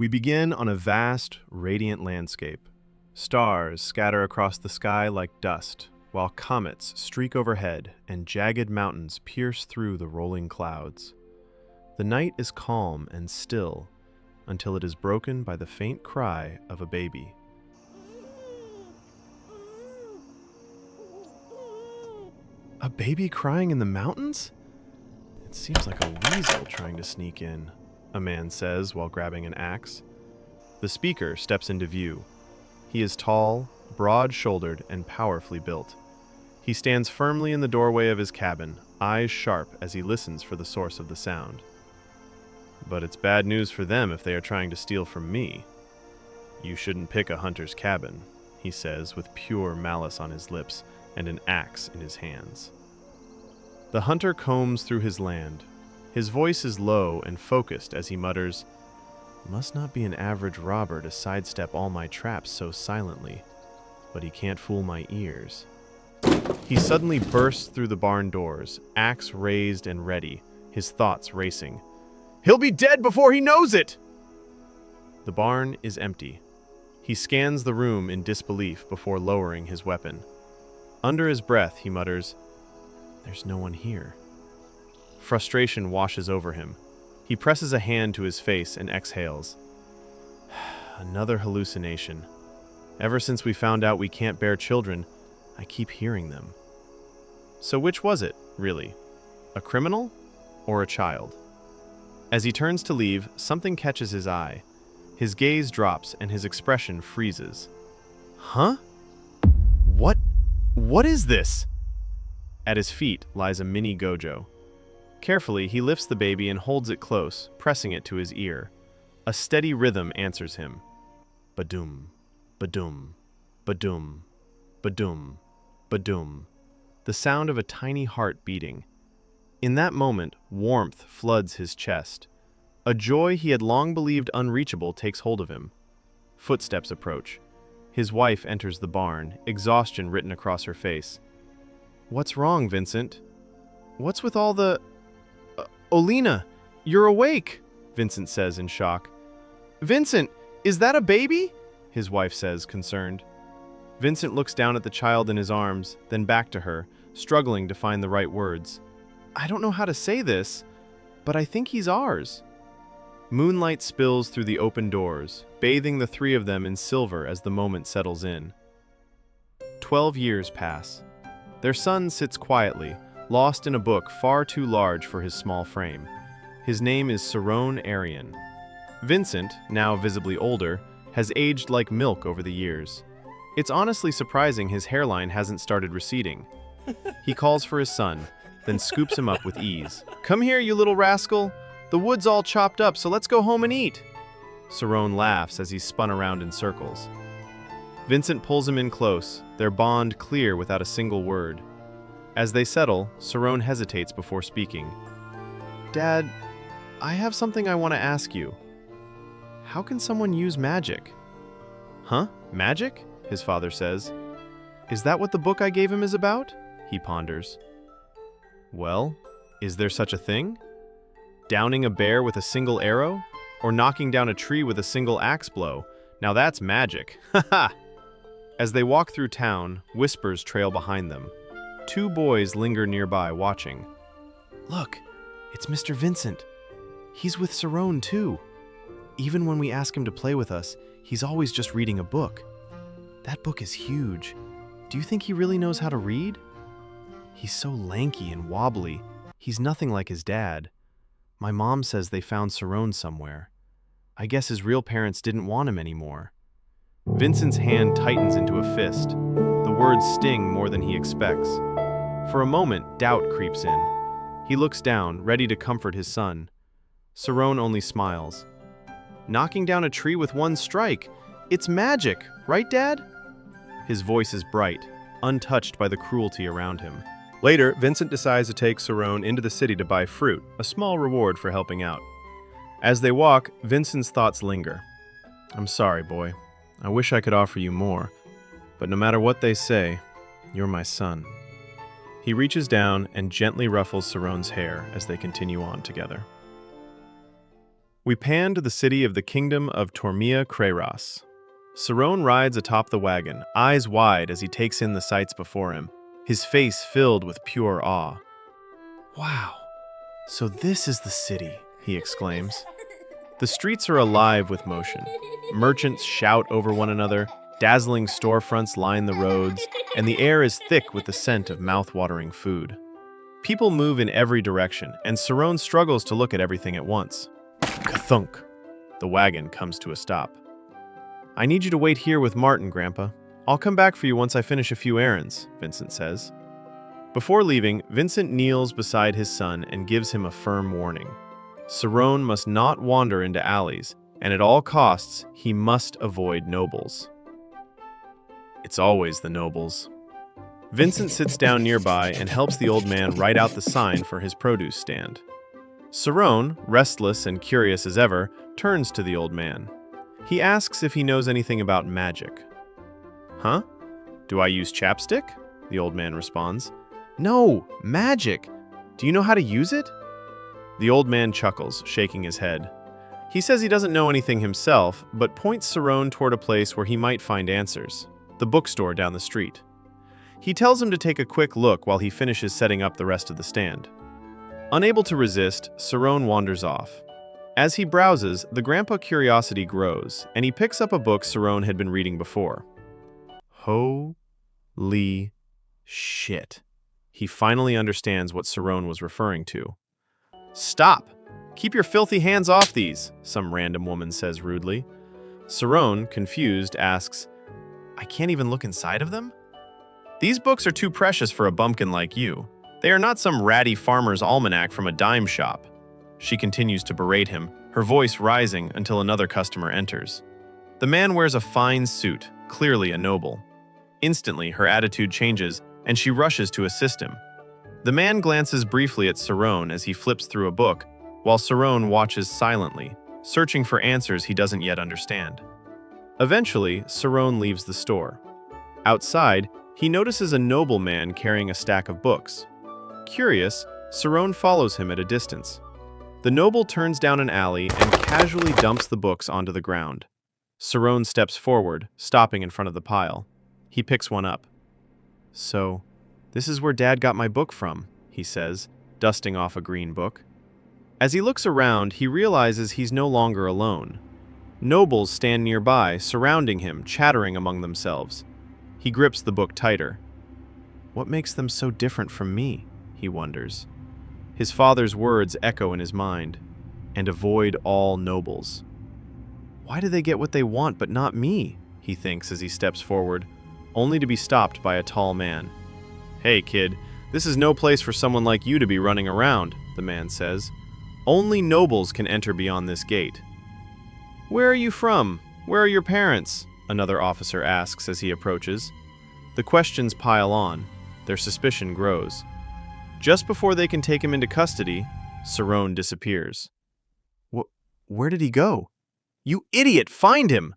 We begin on a vast, radiant landscape. Stars scatter across the sky like dust, while comets streak overhead and jagged mountains pierce through the rolling clouds. The night is calm and still until it is broken by the faint cry of a baby. A baby crying in the mountains? It seems like a weasel trying to sneak in, a man says while grabbing an axe. The speaker steps into view. He is tall, broad-shouldered, and powerfully built. He stands firmly in the doorway of his cabin, eyes sharp as he listens for the source of the sound. But it's bad news for them if they are trying to steal from me. You shouldn't pick a hunter's cabin, he says with pure malice on his lips and an axe in his hands. The hunter combs through his land. His voice is low and focused as he mutters, "Must not be an average robber to sidestep all my traps so silently, but he can't fool my ears." He suddenly bursts through the barn doors, axe raised and ready, his thoughts racing. "He'll be dead before he knows it!" The barn is empty. He scans the room in disbelief before lowering his weapon. Under his breath, he mutters, "There's no one here." Frustration washes over him. He presses a hand to his face and exhales. Another hallucination. Ever since we found out we can't bear children, I keep hearing them. So which was it, really? A criminal or a child? As he turns to leave, something catches his eye. His gaze drops and his expression freezes. Huh? What is this? At his feet lies a mini Gojo. Carefully, he lifts the baby and holds it close, pressing it to his ear. A steady rhythm answers him. Badum, badum, badum, badum, badum. The sound of a tiny heart beating. In that moment, warmth floods his chest. A joy he had long believed unreachable takes hold of him. Footsteps approach. His wife enters the barn, exhaustion written across her face. "What's wrong, Vincent? What's with all the... Olina, you're awake," Vincent says in shock. "Vincent, is that a baby?" his wife says, concerned. Vincent looks down at the child in his arms, then back to her, struggling to find the right words. "I don't know how to say this, but I think he's ours." Moonlight spills through the open doors, bathing the three of them in silver as the moment settles in. 12 years pass. Their son sits quietly, lost in a book far too large for his small frame. His name is Sarone Arian. Vincent, now visibly older, has aged like milk over the years. It's honestly surprising his hairline hasn't started receding. He calls for his son, then scoops him up with ease. "Come here, you little rascal. The wood's all chopped up, so let's go home and eat." Sarone laughs as he's spun around in circles. Vincent pulls him in close, their bond clear without a single word. As they settle, Sarone hesitates before speaking. "Dad, I have something I want to ask you. How can someone use magic?" "Huh? Magic?" his father says. "Is that what the book I gave him is about?" he ponders. "Well, is there such a thing? Downing a bear with a single arrow? Or knocking down a tree with a single axe blow? Now that's magic. Ha ha!" As they walk through town, whispers trail behind them. Two boys linger nearby, watching. "Look, it's Mr. Vincent. He's with Sarone, too. Even when we ask him to play with us, he's always just reading a book. That book is huge. Do you think he really knows how to read? He's so lanky and wobbly. He's nothing like his dad. My mom says they found Sarone somewhere. I guess his real parents didn't want him anymore." Vincent's hand tightens into a fist. The words sting more than he expects. For a moment, doubt creeps in. He looks down, ready to comfort his son. Sarone only smiles. "Knocking down a tree with one strike. It's magic, right, Dad?" His voice is bright, untouched by the cruelty around him. Later, Vincent decides to take Sarone into the city to buy fruit, a small reward for helping out. As they walk, Vincent's thoughts linger. "I'm sorry, boy. I wish I could offer you more, but no matter what they say, you're my son." He reaches down and gently ruffles Sarone's hair as they continue on together. We pan to the city of the kingdom of Tormia Kreras. Saron rides atop the wagon, eyes wide as he takes in the sights before him, his face filled with pure awe. Wow, so this is the city, he exclaims. The streets are alive with motion. Merchants shout over one another, dazzling storefronts line the roads, and the air is thick with the scent of mouth-watering food. People move in every direction, and Saron struggles to look at everything at once. Ka-thunk! The wagon comes to a stop. I need you to wait here with Martin, Grandpa. I'll come back for you once I finish a few errands, Vincent says. Before leaving, Vincent kneels beside his son and gives him a firm warning. Saron must not wander into alleys, and at all costs, he must avoid nobles. It's always the nobles. Vincent sits down nearby and helps the old man write out the sign for his produce stand. Saron, restless and curious as ever, turns to the old man. He asks if he knows anything about magic. Huh? Do I use chapstick? The old man responds. No, magic. Do you know how to use it? The old man chuckles, shaking his head. He says he doesn't know anything himself, but points Saron toward a place where he might find answers, the bookstore down the street. He tells him to take a quick look while he finishes setting up the rest of the stand. Unable to resist, Saron wanders off. As he browses, the grandpa curiosity grows, and he picks up a book Saron had been reading before. Holy shit. He finally understands what Saron was referring to. Stop! Keep your filthy hands off these, some random woman says rudely. Saron, confused, asks, I can't even look inside of them? These books are too precious for a bumpkin like you. They are not some ratty farmer's almanac from a dime shop. She continues to berate him, her voice rising until another customer enters. The man wears a fine suit, clearly a noble. Instantly, her attitude changes, and she rushes to assist him. The man glances briefly at Saron as he flips through a book, while Saron watches silently, searching for answers he doesn't yet understand. Eventually, Saron leaves the store. Outside, he notices a nobleman carrying a stack of books. Curious, Saron follows him at a distance. The noble turns down an alley and casually dumps the books onto the ground. Saron steps forward, stopping in front of the pile. He picks one up. So, this is where Dad got my book from, he says, dusting off a green book. As he looks around, he realizes he's no longer alone. Nobles stand nearby, surrounding him, chattering among themselves. He grips the book tighter. What makes them so different from me? He wonders. His father's words echo in his mind. And avoid all nobles. Why do they get what they want but not me? He thinks as he steps forward, only to be stopped by a tall man. Hey, kid, this is no place for someone like you to be running around, the man says. Only nobles can enter beyond this gate. Where are you from? Where are your parents? Another officer asks as he approaches. The questions pile on. Their suspicion grows. Just before they can take him into custody, Saron disappears. Where did he go? You idiot! Find him!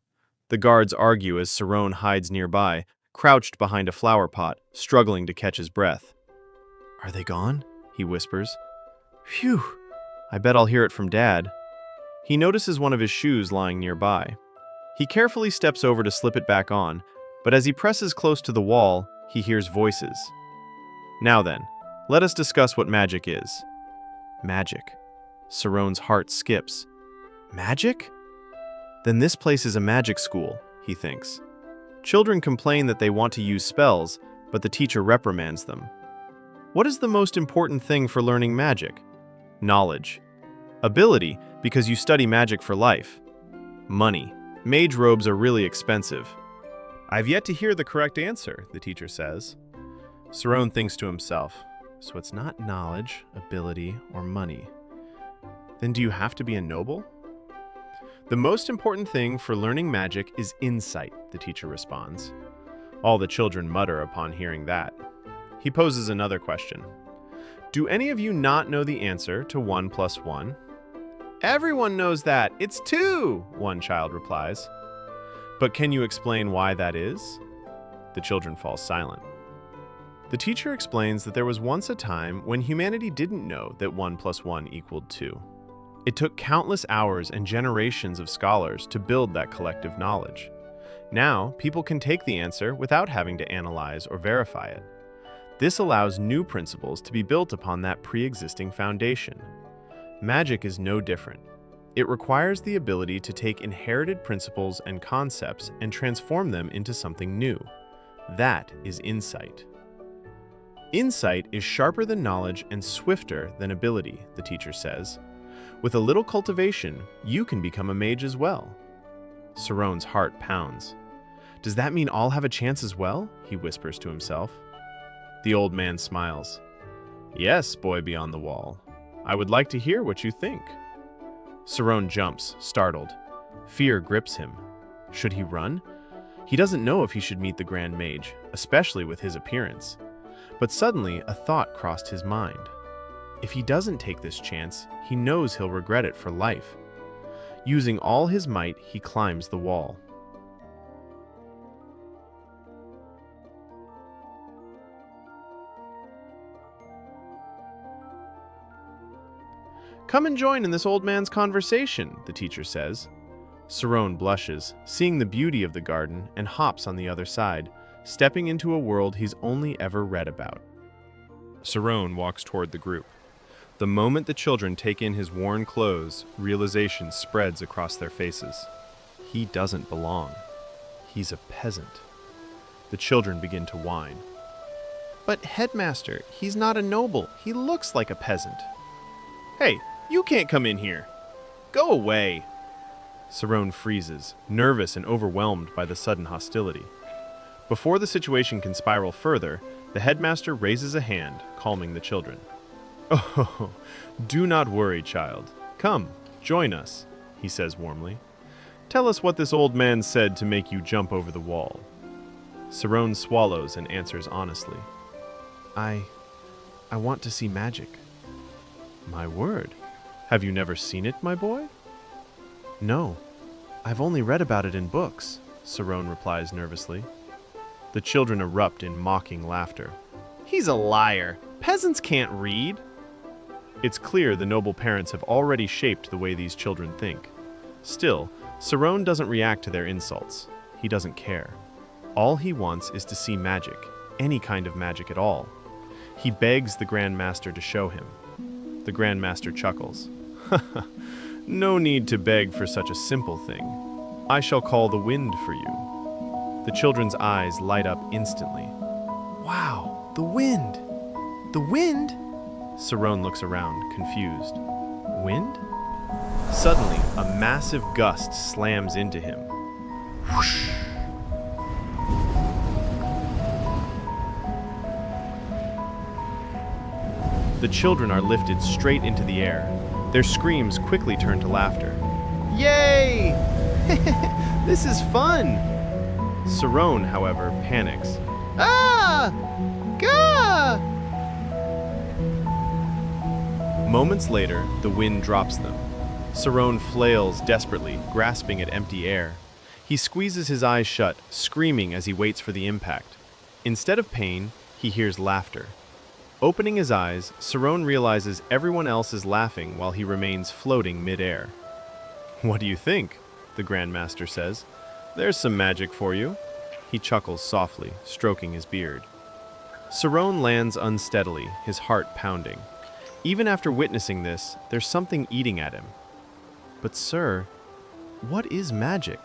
The guards argue as Saron hides nearby, crouched behind a flower pot, struggling to catch his breath. Are they gone? He whispers. Phew! I bet I'll hear it from Dad. He notices one of his shoes lying nearby. He carefully steps over to slip it back on, but as he presses close to the wall, he hears voices. Now then, let us discuss what magic is. Magic. Saron's heart skips. Magic? Then this place is a magic school, he thinks. Children complain that they want to use spells, but the teacher reprimands them. What is the most important thing for learning magic? Knowledge. Ability, because you study magic for life. Money. Mage robes are really expensive. I've yet to hear the correct answer, the teacher says. Saron thinks to himself, so it's not knowledge, ability, or money. Then do you have to be a noble? The most important thing for learning magic is insight, the teacher responds. All the children mutter upon hearing that. He poses another question. Do any of you not know the answer to 1 + 1? Everyone knows that. It's 2, one child replies. But can you explain why that is? The children fall silent. The teacher explains that there was once a time when humanity didn't know that 1 + 1 = 2. It took countless hours and generations of scholars to build that collective knowledge. Now, people can take the answer without having to analyze or verify it. This allows new principles to be built upon that pre-existing foundation. Magic is no different. It requires the ability to take inherited principles and concepts and transform them into something new. That is insight. Insight is sharper than knowledge and swifter than ability, the teacher says. With a little cultivation, you can become a mage as well. Saron's heart pounds. Does that mean I'll have a chance as well? He whispers to himself. The old man smiles. Yes, boy beyond the wall. I would like to hear what you think. Saron jumps, startled. Fear grips him. Should he run? He doesn't know if he should meet the Grand Mage, especially with his appearance. But suddenly, a thought crossed his mind. If he doesn't take this chance, he knows he'll regret it for life. Using all his might, he climbs the wall. Come and join in this old man's conversation, the teacher says. Saron blushes, seeing the beauty of the garden, and hops on the other side, stepping into a world he's only ever read about. Saron walks toward the group. The moment the children take in his worn clothes, realization spreads across their faces. He doesn't belong. He's a peasant. The children begin to whine. But headmaster, he's not a noble. He looks like a peasant. Hey, you can't come in here. Go away. Saron freezes, nervous and overwhelmed by the sudden hostility. Before the situation can spiral further, the headmaster raises a hand, calming the children. Oh, do not worry, child. Come, join us, he says warmly. Tell us what this old man said to make you jump over the wall. Saron swallows and answers honestly. I want to see magic. My word. Have you never seen it, my boy? No, I've only read about it in books, Saron replies nervously. The children erupt in mocking laughter. He's a liar. Peasants can't read. It's clear the noble parents have already shaped the way these children think. Still, Saron doesn't react to their insults. He doesn't care. All he wants is to see magic, any kind of magic at all. He begs the Grand Master to show him. The Grand Master chuckles. No need to beg for such a simple thing. I shall call the wind for you. The children's eyes light up instantly. Wow, the wind! The wind? Saron looks around, confused. Wind? Suddenly, a massive gust slams into him. Whoosh! The children are lifted straight into the air. Their screams quickly turn to laughter. Yay! This is fun! Saron, however, panics. Ah! Gah! Moments later, the wind drops them. Saron flails desperately, grasping at empty air. He squeezes his eyes shut, screaming as he waits for the impact. Instead of pain, he hears laughter. Opening his eyes, Saron realizes everyone else is laughing while he remains floating mid-air. What do you think? The Grand Master says. There's some magic for you. He chuckles softly, stroking his beard. Saron lands unsteadily, his heart pounding. Even after witnessing this, there's something eating at him. But sir, what is magic?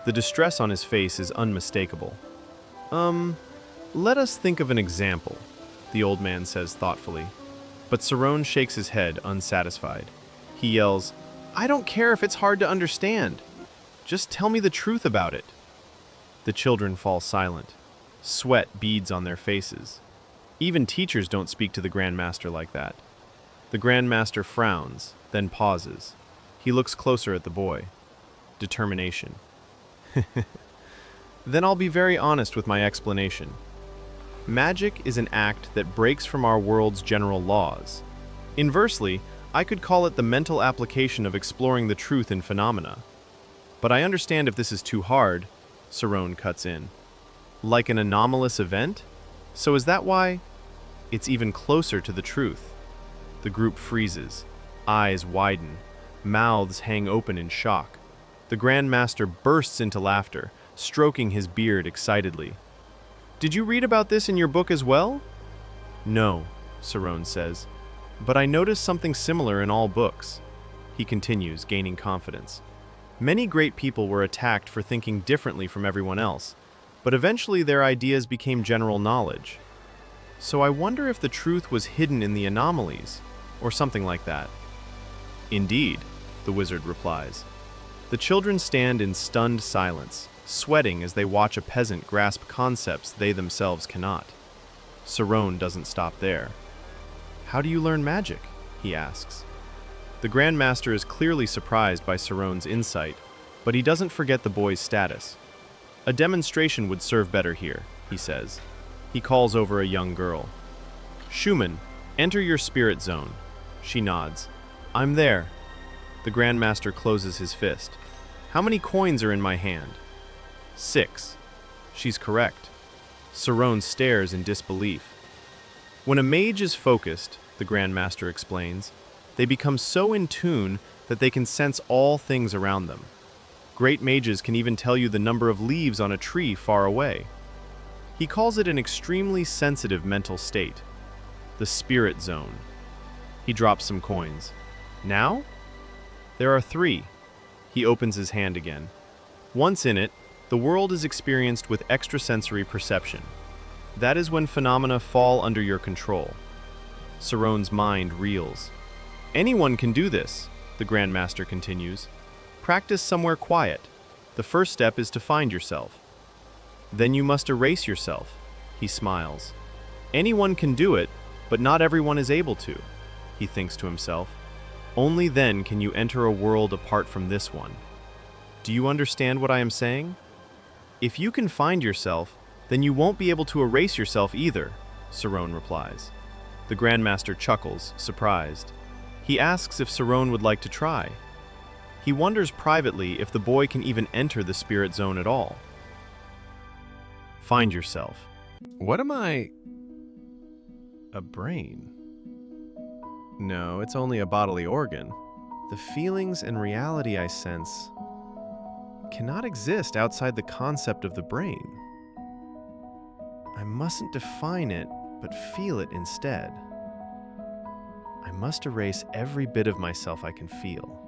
The distress on his face is unmistakable. Let us think of an example, the old man says thoughtfully. But Saron shakes his head, unsatisfied. He yells, I don't care if it's hard to understand. Just tell me the truth about it. The children fall silent. Sweat beads on their faces. Even teachers don't speak to the Grand Master like that. The Grand Master frowns, then pauses. He looks closer at the boy. Determination. Then I'll be very honest with my explanation. Magic is an act that breaks from our world's general laws. Inversely, I could call it the mental application of exploring the truth in phenomena. But I understand if this is too hard, Saron cuts in. Like an anomalous event? So is that why? It's even closer to the truth. The group freezes. Eyes widen, mouths hang open in shock. The Grand Master bursts into laughter, stroking his beard excitedly. "Did you read about this in your book as well?" "No," Sarone says, "but I noticed something similar in all books." He continues, gaining confidence. "Many great people were attacked for thinking differently from everyone else, but eventually their ideas became general knowledge. So I wonder if the truth was hidden in the anomalies, or something like that." "Indeed," the wizard replies. The children stand in stunned silence, sweating as they watch a peasant grasp concepts they themselves cannot. Sarone doesn't stop there. "How do you learn magic?" he asks. The Grand Master is clearly surprised by Sarone's insight, but he doesn't forget the boy's status. "A demonstration would serve better here," he says. He calls over a young girl. "Schumann, enter your spirit zone." She nods. "I'm there." The Grand Master closes his fist. "How many coins are in my hand?" 6. She's correct. Sarone stares in disbelief. When a mage is focused, the Grand Master explains, they become so in tune that they can sense all things around them. Great mages can even tell you the number of leaves on a tree far away. He calls it an extremely sensitive mental state, the spirit zone. He drops some coins. "Now?" "There are 3. He opens his hand again. Once in it, the world is experienced with extrasensory perception. That is when phenomena fall under your control. Sarone's mind reels. "Anyone can do this," the Grand Master continues. "Practice somewhere quiet. The first step is to find yourself. Then you must erase yourself." He smiles. "Anyone can do it, but not everyone is able to," he thinks to himself. "Only then can you enter a world apart from this one." Do you understand what I am saying? If you can find yourself, then you won't be able to erase yourself either, Sarone replies. The Grand Master chuckles, surprised. He asks if Sarone would like to try. He wonders privately if the boy can even enter the spirit zone at all. Find yourself. What am I? A brain? No, it's only a bodily organ. The feelings and reality I sense cannot exist outside the concept of the brain. I mustn't define it, but feel it instead. I must erase every bit of myself I can feel.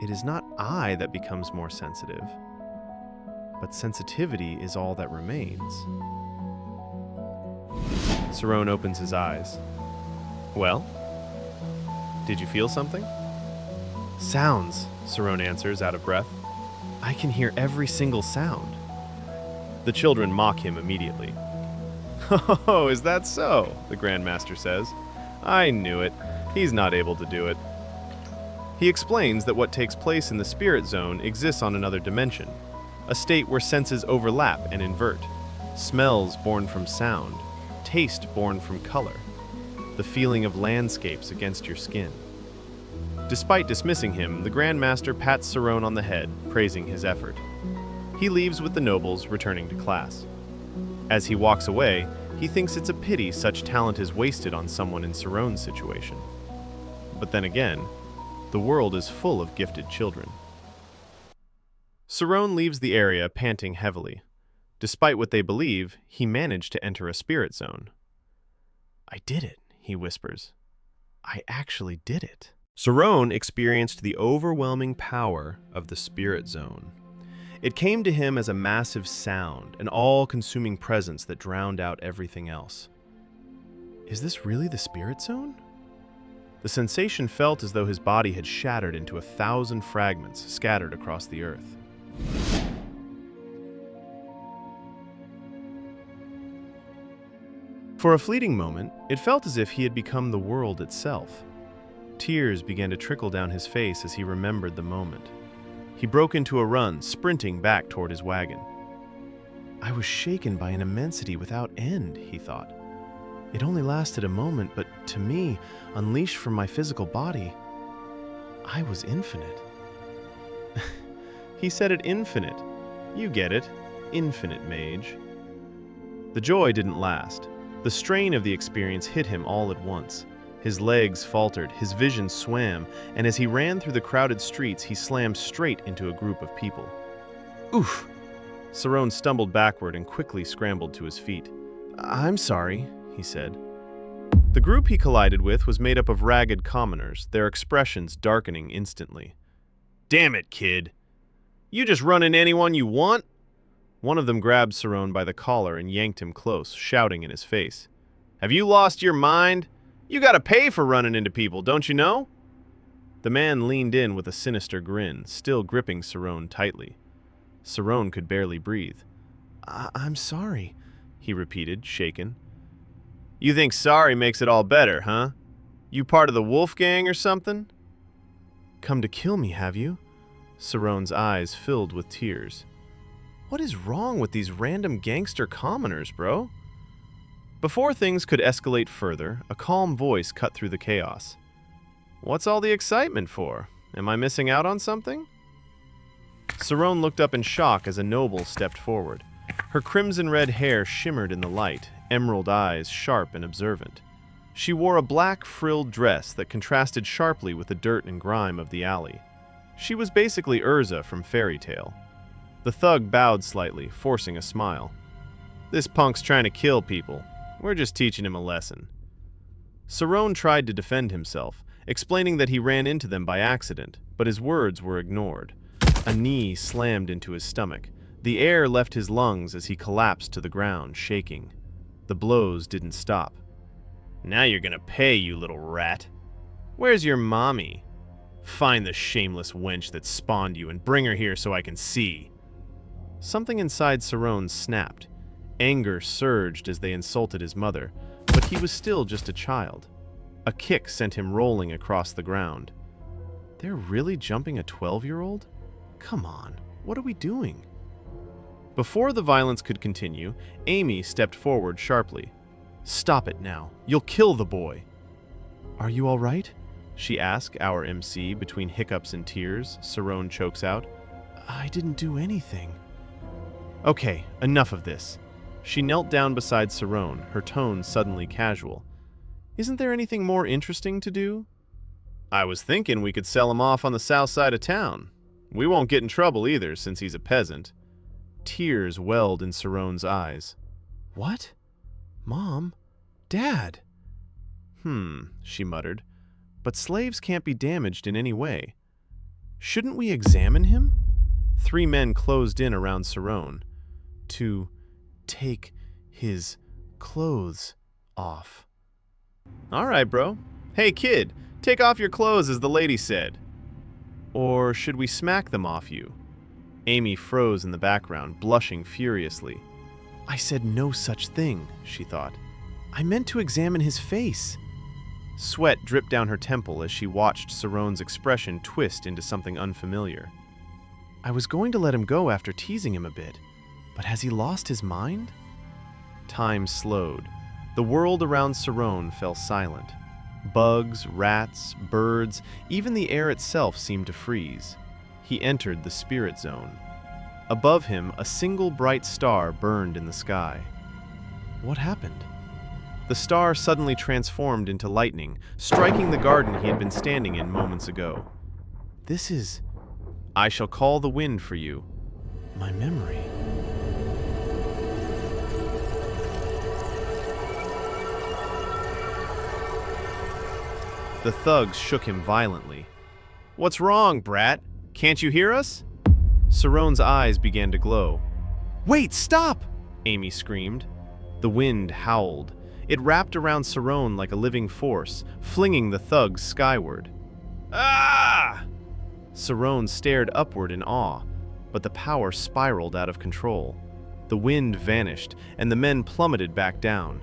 It is not I that becomes more sensitive, but sensitivity is all that remains. Sarone opens his eyes. Well? Did you feel something? Sounds, Sarone answers, out of breath. I can hear every single sound. The children mock him immediately. Oh, is that so? The Grand Master says. I knew it. He's not able to do it. He explains that what takes place in the spirit zone exists on another dimension, a state where senses overlap and invert. Smells born from sound, taste born from color, the feeling of landscapes against your skin. Despite dismissing him, the Grand Master pats Sarone on the head, praising his effort. He leaves with the nobles, returning to class. As he walks away, he thinks it's a pity such talent is wasted on someone in Sarone's situation. But then again, the world is full of gifted children. Sarone leaves the area panting heavily. Despite what they believe, he managed to enter a spirit zone. I did it, he whispers. I actually did it. Sarone experienced the overwhelming power of the spirit zone. It came to him as a massive sound, an all-consuming presence that drowned out everything else. Is this really the spirit zone? The sensation felt as though his body had shattered into 1,000 fragments scattered across the earth. For a fleeting moment, it felt as if he had become the world itself. Tears began to trickle down his face as he remembered the moment. He broke into a run, sprinting back toward his wagon. I was shaken by an immensity without end, he thought. It only lasted a moment, but to me, unleashed from my physical body, I was infinite. He said it infinite. You get it. Infinite mage. The joy didn't last. The strain of the experience hit him all at once. His legs faltered, his vision swam, and as he ran through the crowded streets, he slammed straight into a group of people. Oof! Sarone stumbled backward and quickly scrambled to his feet. "I'm sorry," he said. The group he collided with was made up of ragged commoners, their expressions darkening instantly. "Damn it, kid! You just run into anyone you want?" One of them grabbed Sarone by the collar and yanked him close, shouting in his face. "Have you lost your mind? You gotta pay for running into people, don't you know?" The man leaned in with a sinister grin, still gripping Sarone tightly. Sarone could barely breathe. I'm sorry," he repeated, shaken. "You think sorry makes it all better, huh? You part of the wolf gang or something?" "Come to kill me, have you?" Sarone's eyes filled with tears. What is wrong with these random gangster commoners, bro? Before things could escalate further, a calm voice cut through the chaos. "What's all the excitement for? Am I missing out on something?" Sarone looked up in shock as a noble stepped forward. Her crimson-red hair shimmered in the light, emerald eyes sharp and observant. She wore a black frilled dress that contrasted sharply with the dirt and grime of the alley. She was basically Urza from Fairy Tale. The thug bowed slightly, forcing a smile. "This punk's trying to kill people. We're just teaching him a lesson." Sarone tried to defend himself, explaining that he ran into them by accident, but his words were ignored. A knee slammed into his stomach. The air left his lungs as he collapsed to the ground, shaking. The blows didn't stop. "Now you're gonna pay, you little rat. Where's your mommy? Find the shameless wench that spawned you and bring her here so I can see." Something inside Sarone snapped. Anger surged as they insulted his mother, but he was still just a child. A kick sent him rolling across the ground. They're really jumping a 12-year-old? Come on, what are we doing? Before the violence could continue, Amy stepped forward sharply. "Stop it now. You'll kill the boy." "Are you all right?" she asked our MC between hiccups and tears. Sarone chokes out. "I didn't do anything." "Okay, enough of this." She knelt down beside Sarone, her tone suddenly casual. "Isn't there anything more interesting to do?" "I was thinking we could sell him off on the south side of town. We won't get in trouble either, since he's a peasant." Tears welled in Sarone's eyes. "What? Mom? Dad?" She muttered. "But slaves can't be damaged in any way. Shouldn't we examine him?" 3 men closed in around Sarone. "To take his clothes off." "All right, bro. Hey, kid, take off your clothes as the lady said." "Or should we smack them off you?" Amy froze in the background, blushing furiously. "I said no such thing," she thought. "I meant to examine his face." Sweat dripped down her temple as she watched Sarone's expression twist into something unfamiliar. "I was going to let him go after teasing him a bit, but has he lost his mind?" Time slowed. The world around Sarone fell silent. Bugs, rats, birds, even the air itself seemed to freeze. He entered the spirit zone. Above him, a single bright star burned in the sky. What happened? The star suddenly transformed into lightning, striking the garden he had been standing in moments ago. "This is... I shall call the wind for you. My memory." The thugs shook him violently. "What's wrong, brat? Can't you hear us?" Sarone's eyes began to glow. "Wait, stop!" Amy screamed. The wind howled. It wrapped around Sarone like a living force, flinging the thugs skyward. "Ah!" Sarone stared upward in awe, but the power spiraled out of control. The wind vanished, and the men plummeted back down.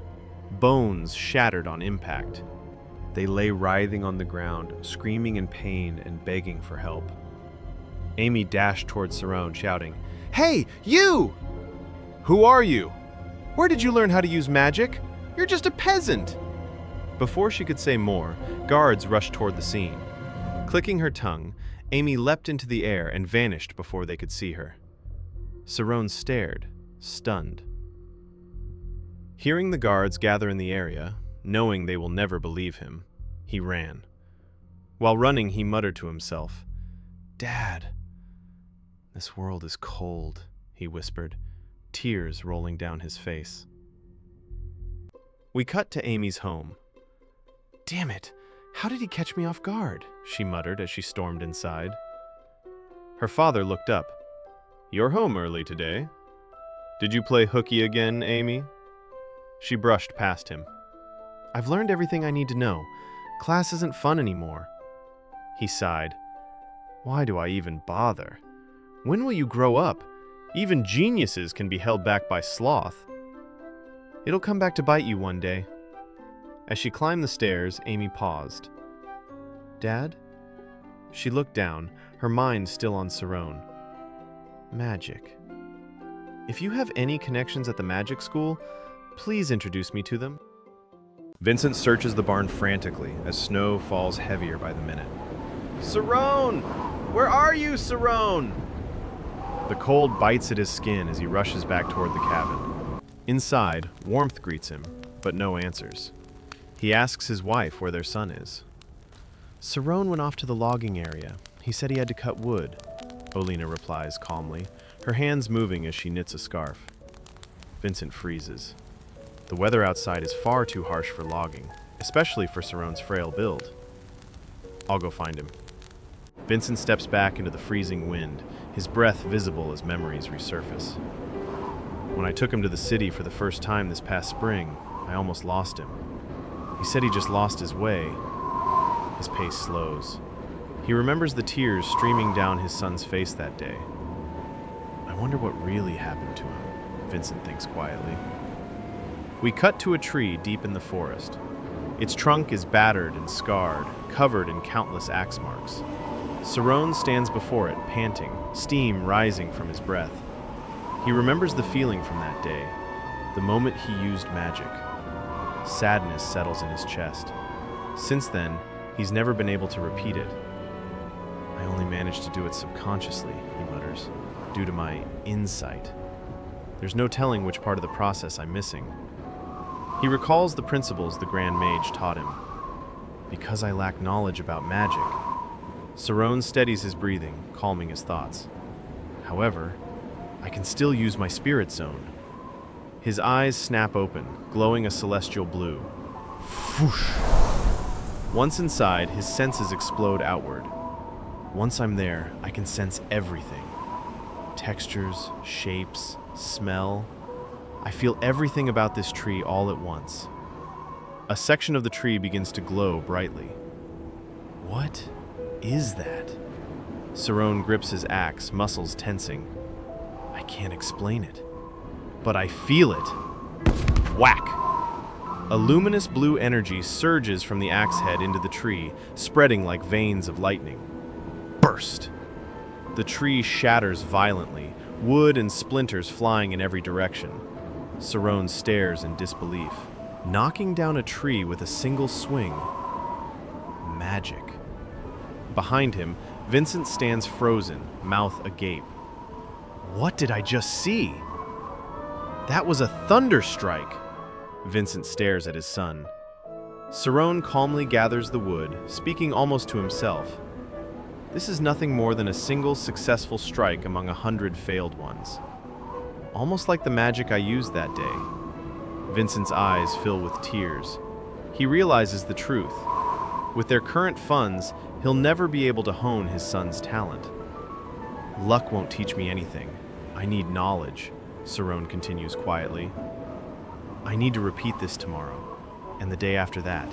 Bones shattered on impact. They lay writhing on the ground, screaming in pain and begging for help. Amy dashed towards Sarone, shouting, "Hey, you! Who are you? Where did you learn how to use magic? You're just a peasant!" Before she could say more, guards rushed toward the scene. Clicking her tongue, Amy leapt into the air and vanished before they could see her. Sarone stared, stunned. Hearing the guards gather in the area, knowing they will never believe him, He ran. While running, he muttered to himself, "Dad." "This world is cold," he whispered, tears rolling down his face. We cut to Amy's home. "Damn it, how did he catch me off guard?" she muttered as she stormed inside. Her father looked up. "You're home early today. Did you play hooky again, Amy?" She brushed past him. "I've learned everything I need to know. Class isn't fun anymore." He sighed. "Why do I even bother? When will you grow up? Even geniuses can be held back by sloth." "It'll come back to bite you one day." As she climbed the stairs, Amy paused. "Dad?" She looked down, her mind still on Sarone. "Magic. If you have any connections at the magic school, please introduce me to them." Vincent searches the barn frantically as snow falls heavier by the minute. "Sarone! Where are you, Sarone?" The cold bites at his skin as he rushes back toward the cabin. Inside, warmth greets him, but no answers. He asks his wife where their son is. "Sarone went off to the logging area. He said he had to cut wood," Olena replies calmly, her hands moving as she knits a scarf. Vincent freezes. The weather outside is far too harsh for logging, especially for Sarone's frail build. "I'll go find him." Vincent steps back into the freezing wind, his breath visible as memories resurface. "When I took him to the city for the first time this past spring, I almost lost him. He said he just lost his way." His pace slows. He remembers the tears streaming down his son's face that day. "I wonder what really happened to him," Vincent thinks quietly. We cut to a tree deep in the forest. Its trunk is battered and scarred, covered in countless axe marks. Sarone stands before it, panting, steam rising from his breath. He remembers the feeling from that day, the moment he used magic. Sadness settles in his chest. Since then, he's never been able to repeat it. "I only managed to do it subconsciously," he mutters, "due to my insight. There's no telling which part of the process I'm missing." He recalls the principles the Grand Mage taught him. "Because I lack knowledge about magic." Sarone steadies his breathing, calming his thoughts. "However, I can still use my spirit zone." His eyes snap open, glowing a celestial blue. Whoosh! Once inside, his senses explode outward. "Once I'm there, I can sense everything. Textures, shapes, smell. I feel everything about this tree all at once." A section of the tree begins to glow brightly. "What is that?" Sarone grips his axe, muscles tensing. "I can't explain it, but I feel it." Whack! A luminous blue energy surges from the axe head into the tree, spreading like veins of lightning. Burst! The tree shatters violently, wood and splinters flying in every direction. Sarone stares in disbelief. Knocking down a tree with a single swing. Magic. Behind him, Vincent stands frozen, mouth agape. What did I just see? That was a thunder strike. Vincent stares at his son. Sarone calmly gathers the wood, speaking almost to himself. This is nothing more than a single successful strike among 100 failed ones. Almost like the magic I used that day. Vincent's eyes fill with tears. He realizes the truth. With their current funds, he'll never be able to hone his son's talent. Luck won't teach me anything. I need knowledge, Sarone continues quietly. I need to repeat this tomorrow, and the day after that.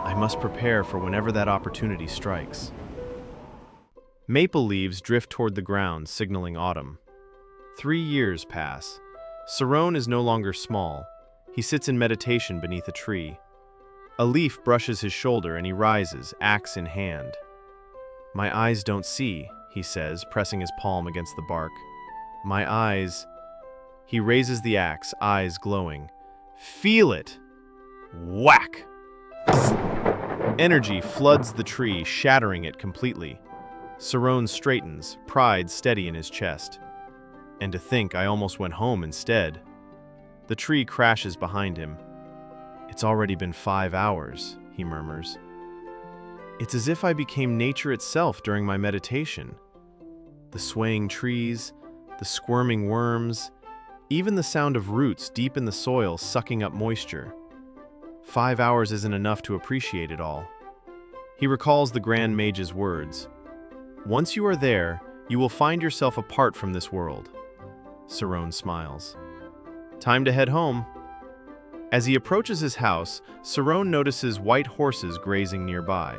I must prepare for whenever that opportunity strikes. Maple leaves drift toward the ground, signaling autumn. 3 years pass. Sarone is no longer small. He sits in meditation beneath a tree. A leaf brushes his shoulder and he rises, axe in hand. My eyes don't see, he says, pressing his palm against the bark. My eyes... He raises the axe, eyes glowing. Feel it! Whack! Energy floods the tree, shattering it completely. Sarone straightens, pride steady in his chest. And to think I almost went home instead. The tree crashes behind him. It's already been 5 hours, he murmurs. It's as if I became nature itself during my meditation. The swaying trees, the squirming worms, even the sound of roots deep in the soil sucking up moisture. 5 hours isn't enough to appreciate it all. He recalls the Grand Mage's words. Once you are there, you will find yourself apart from this world. Sarone smiles. Time to head home. As he approaches his house, Sarone notices white horses grazing nearby.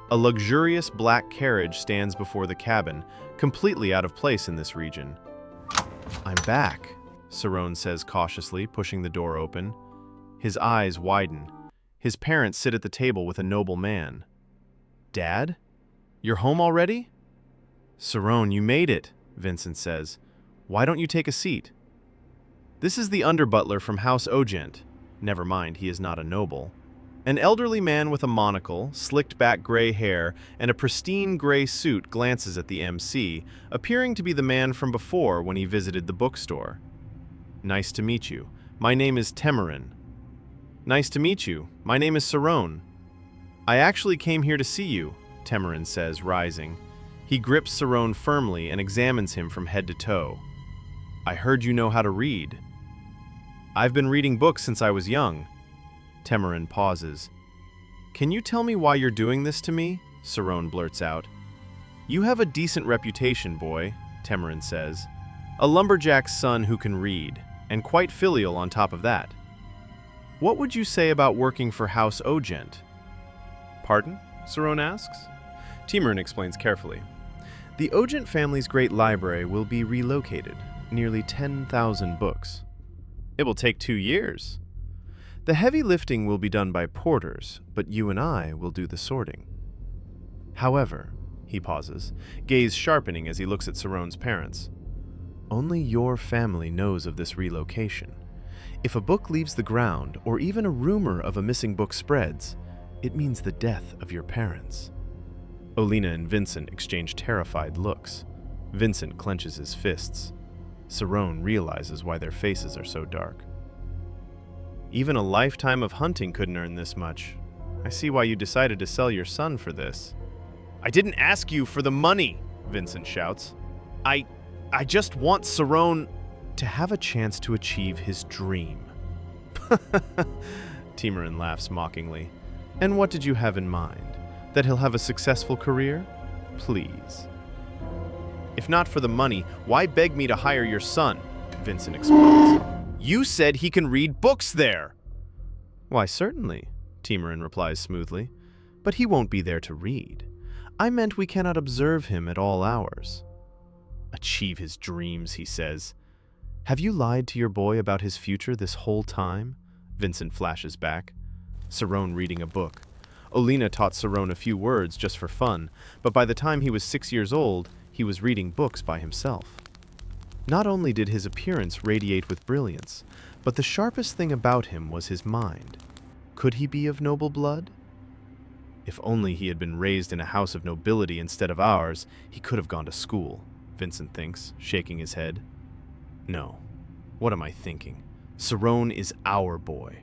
A luxurious black carriage stands before the cabin, completely out of place in this region. I'm back, Sarone says cautiously, pushing the door open. His eyes widen. His parents sit at the table with a noble man. Dad? You're home already? Sarone, you made it, Vincent says. Why don't you take a seat? This is the under-butler from House Ogent. Never mind, he is not a noble. An elderly man with a monocle, slicked-back gray hair, and a pristine gray suit glances at the MC, appearing to be the man from before when he visited the bookstore. Nice to meet you. My name is Temerin. Nice to meet you. My name is Sarone. I actually came here to see you, Temerin says, rising. He grips Sarone firmly and examines him from head to toe. I heard you know how to read. I've been reading books since I was young. Temerin pauses. Can you tell me why you're doing this to me? Sarone blurts out. You have a decent reputation, boy, Temerin says. A lumberjack's son who can read, and quite filial on top of that. What would you say about working for House Ogent? Pardon? Sarone asks. Temerin explains carefully. The Ogent family's great library will be relocated, nearly 10,000 books. It will take 2 years. The heavy lifting will be done by porters, but you and I will do the sorting. However, he pauses, gaze sharpening as he looks at Sarone's parents. Only your family knows of this relocation. If a book leaves the ground, or even a rumor of a missing book spreads, it means the death of your parents. Olina and Vincent exchange terrified looks. Vincent clenches his fists. Sarone realizes why their faces are so dark. Even a lifetime of hunting couldn't earn this much. I see why you decided to sell your son for this. I didn't ask you for the money, Vincent shouts. I just want Sarone to have a chance to achieve his dream. Temerin laughs mockingly. And what did you have in mind? That he'll have a successful career? Please. If not for the money, why beg me to hire your son? Vincent explodes. You said he can read books there! Why, certainly, Temerin replies smoothly. But he won't be there to read. I meant we cannot observe him at all hours. Achieve his dreams, he says. Have you lied to your boy about his future this whole time? Vincent flashes back. Sarone reading a book. Olina taught Sarone a few words just for fun, but by the time he was 6 years old, he was reading books by himself. Not only did his appearance radiate with brilliance, but the sharpest thing about him was his mind. Could he be of noble blood? If only he had been raised in a house of nobility instead of ours, he could have gone to school, Vincent thinks, shaking his head. No. What am I thinking? Sarone is our boy.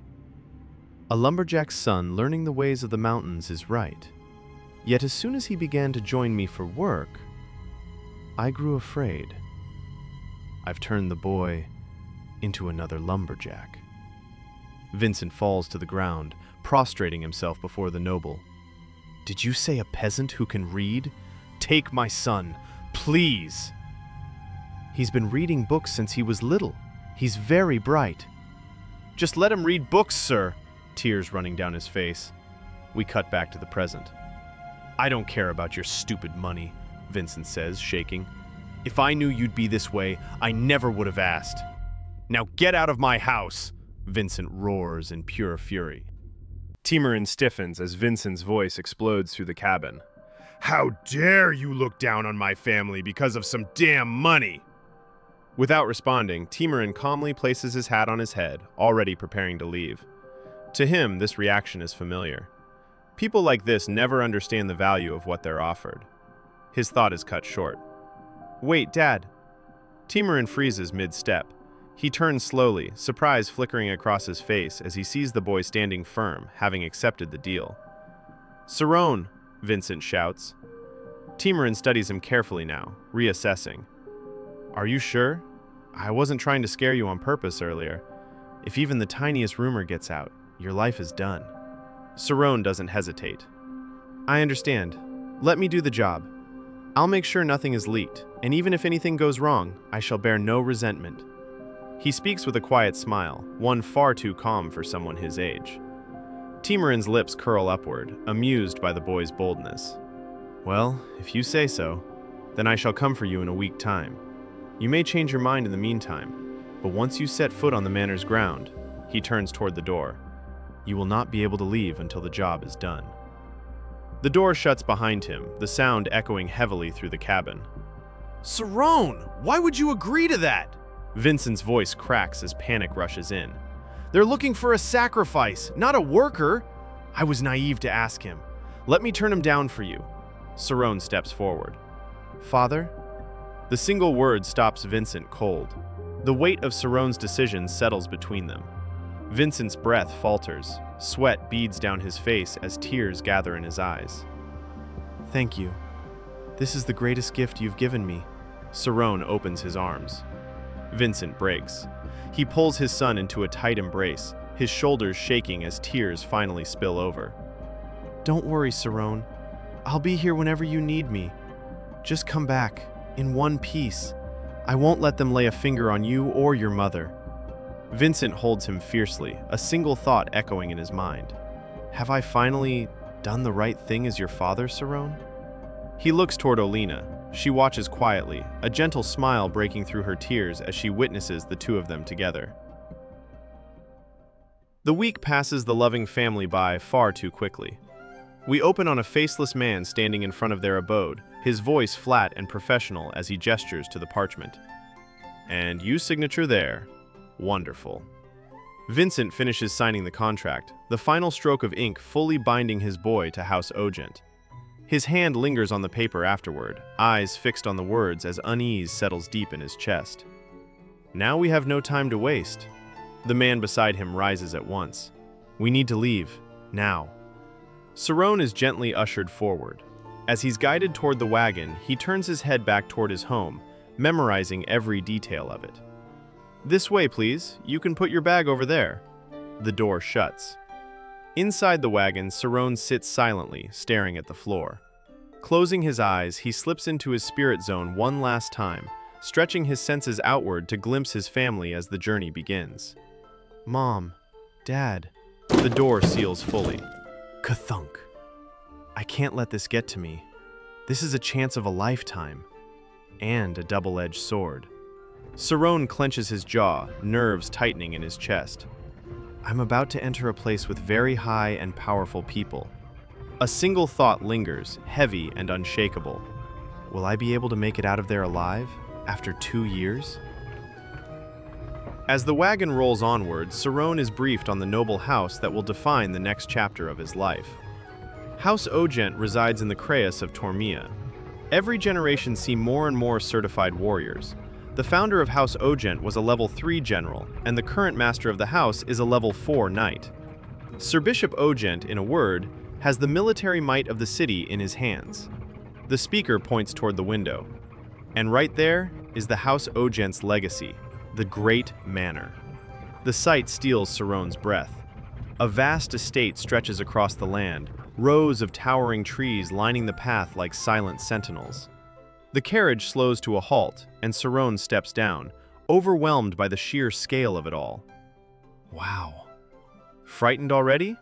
A lumberjack's son learning the ways of the mountains is right. Yet as soon as he began to join me for work, I grew afraid. I've turned the boy into another lumberjack. Vincent falls to the ground, prostrating himself before the noble. Did you say a peasant who can read? Take my son, please! He's been reading books since he was little. He's very bright. Just let him read books, sir, tears running down his face. We cut back to the present. I don't care about your stupid money, Vincent says, shaking. If I knew you'd be this way, I never would have asked. Now get out of my house, Vincent roars in pure fury. Temerin stiffens as Vincent's voice explodes through the cabin. How dare you look down on my family because of some damn money! Without responding, Temerin calmly places his hat on his head, already preparing to leave. To him, this reaction is familiar. People like this never understand the value of what they're offered. His thought is cut short. Wait, Dad. Temerin freezes mid-step. He turns slowly, surprise flickering across his face as he sees the boy standing firm, having accepted the deal. Sarone, Vincent shouts. Timorin studies him carefully now, reassessing. Are you sure? I wasn't trying to scare you on purpose earlier. If even the tiniest rumor gets out, your life is done. Sarone doesn't hesitate. I understand. Let me do the job. I'll make sure nothing is leaked, and even if anything goes wrong, I shall bear no resentment. He speaks with a quiet smile, one far too calm for someone his age. Timorin's lips curl upward, amused by the boy's boldness. Well, if you say so, then I shall come for you in a week's time. You may change your mind in the meantime, but once you set foot on the manor's ground, he turns toward the door. You will not be able to leave until the job is done. The door shuts behind him, the sound echoing heavily through the cabin. Sarone, why would you agree to that? Vincent's voice cracks as panic rushes in. They're looking for a sacrifice, not a worker. I was naive to ask him. Let me turn him down for you. Sarone steps forward. Father? The single word stops Vincent cold. The weight of Sarone's decision settles between them. Vincent's breath falters. Sweat beads down his face as tears gather in his eyes. Thank you. This is the greatest gift you've given me. Sarone opens his arms. Vincent breaks. He pulls his son into a tight embrace, his shoulders shaking as tears finally spill over. Don't worry, Sarone. I'll be here whenever you need me. Just come back, in one piece. I won't let them lay a finger on you or your mother. Vincent holds him fiercely, a single thought echoing in his mind. Have I finally done the right thing as your father, Sarone? He looks toward Olina. She watches quietly, a gentle smile breaking through her tears as she witnesses the two of them together. The week passes the loving family by far too quickly. We open on a faceless man standing in front of their abode, his voice flat and professional as he gestures to the parchment. And you signature there. Wonderful. Vincent finishes signing the contract, the final stroke of ink fully binding his boy to House Ogent. His hand lingers on the paper afterward, eyes fixed on the words as unease settles deep in his chest. Now we have no time to waste. The man beside him rises at once. We need to leave, now. Sarone is gently ushered forward. As he's guided toward the wagon, he turns his head back toward his home, memorizing every detail of it. This way, please. You can put your bag over there. The door shuts. Inside the wagon, Sarone sits silently, staring at the floor. Closing his eyes, he slips into his spirit zone one last time, stretching his senses outward to glimpse his family as the journey begins. Mom, Dad. The door seals fully. Kathunk. I can't let this get to me. This is a chance of a lifetime. And a double-edged sword. Sarone clenches his jaw, nerves tightening in his chest. I'm about to enter a place with very high and powerful people. A single thought lingers, heavy and unshakable. Will I be able to make it out of there alive, after 2 years? As the wagon rolls onward, Sarone is briefed on the noble house that will define the next chapter of his life. House Ogent resides in the Craus of Tormia. Every generation see more and more certified warriors. The founder of House Ogent was a level 3 general, and the current master of the house is a level 4 knight. Sir Bishop Ogent, in a word, has the military might of the city in his hands. The speaker points toward the window. And right there is the House Ogent's legacy, the Great Manor. The sight steals Sarone's breath. A vast estate stretches across the land, rows of towering trees lining the path like silent sentinels. The carriage slows to a halt, and Sarone steps down, overwhelmed by the sheer scale of it all. Wow. Frightened already?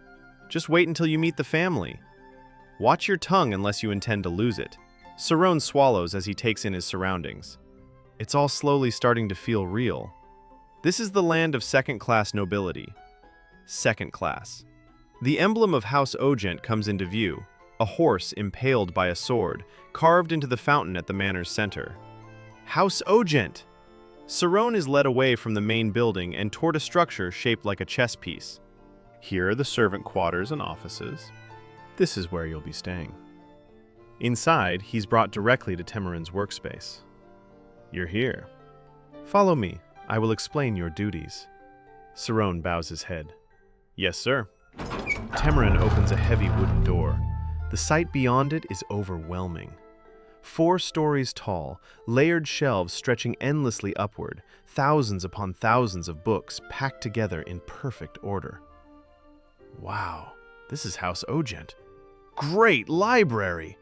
Just wait until you meet the family. Watch your tongue unless you intend to lose it. Sarone swallows as he takes in his surroundings. It's all slowly starting to feel real. This is the land of second-class nobility. Second class. The emblem of House Ogent comes into view, a horse impaled by a sword, carved into the fountain at the manor's center. House Ogent! Sarone is led away from the main building and toward a structure shaped like a chess piece. Here are the servant quarters and offices. This is where you'll be staying. Inside, he's brought directly to Timorin's workspace. You're here. Follow me. I will explain your duties. Sarone bows his head. Yes, sir. Timorin opens a heavy wooden door. The sight beyond it is overwhelming. 4 stories tall, layered shelves stretching endlessly upward, thousands upon thousands of books packed together in perfect order. Wow, this is House Ogent. Great library!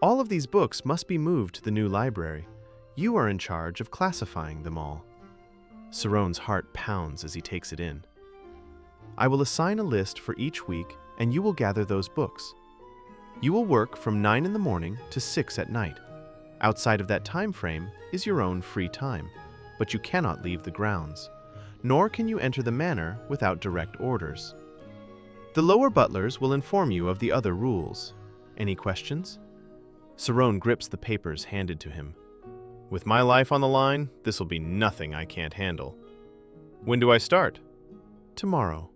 All of these books must be moved to the new library. You are in charge of classifying them all. Saron's heart pounds as he takes it in. I will assign a list for each week, and you will gather those books. You will work from 9 in the morning to 6 at night. Outside of that time frame is your own free time, but you cannot leave the grounds, nor can you enter the manor without direct orders. The lower butlers will inform you of the other rules. Any questions? Saron grips the papers handed to him. With my life on the line, this will be nothing I can't handle. When do I start? Tomorrow.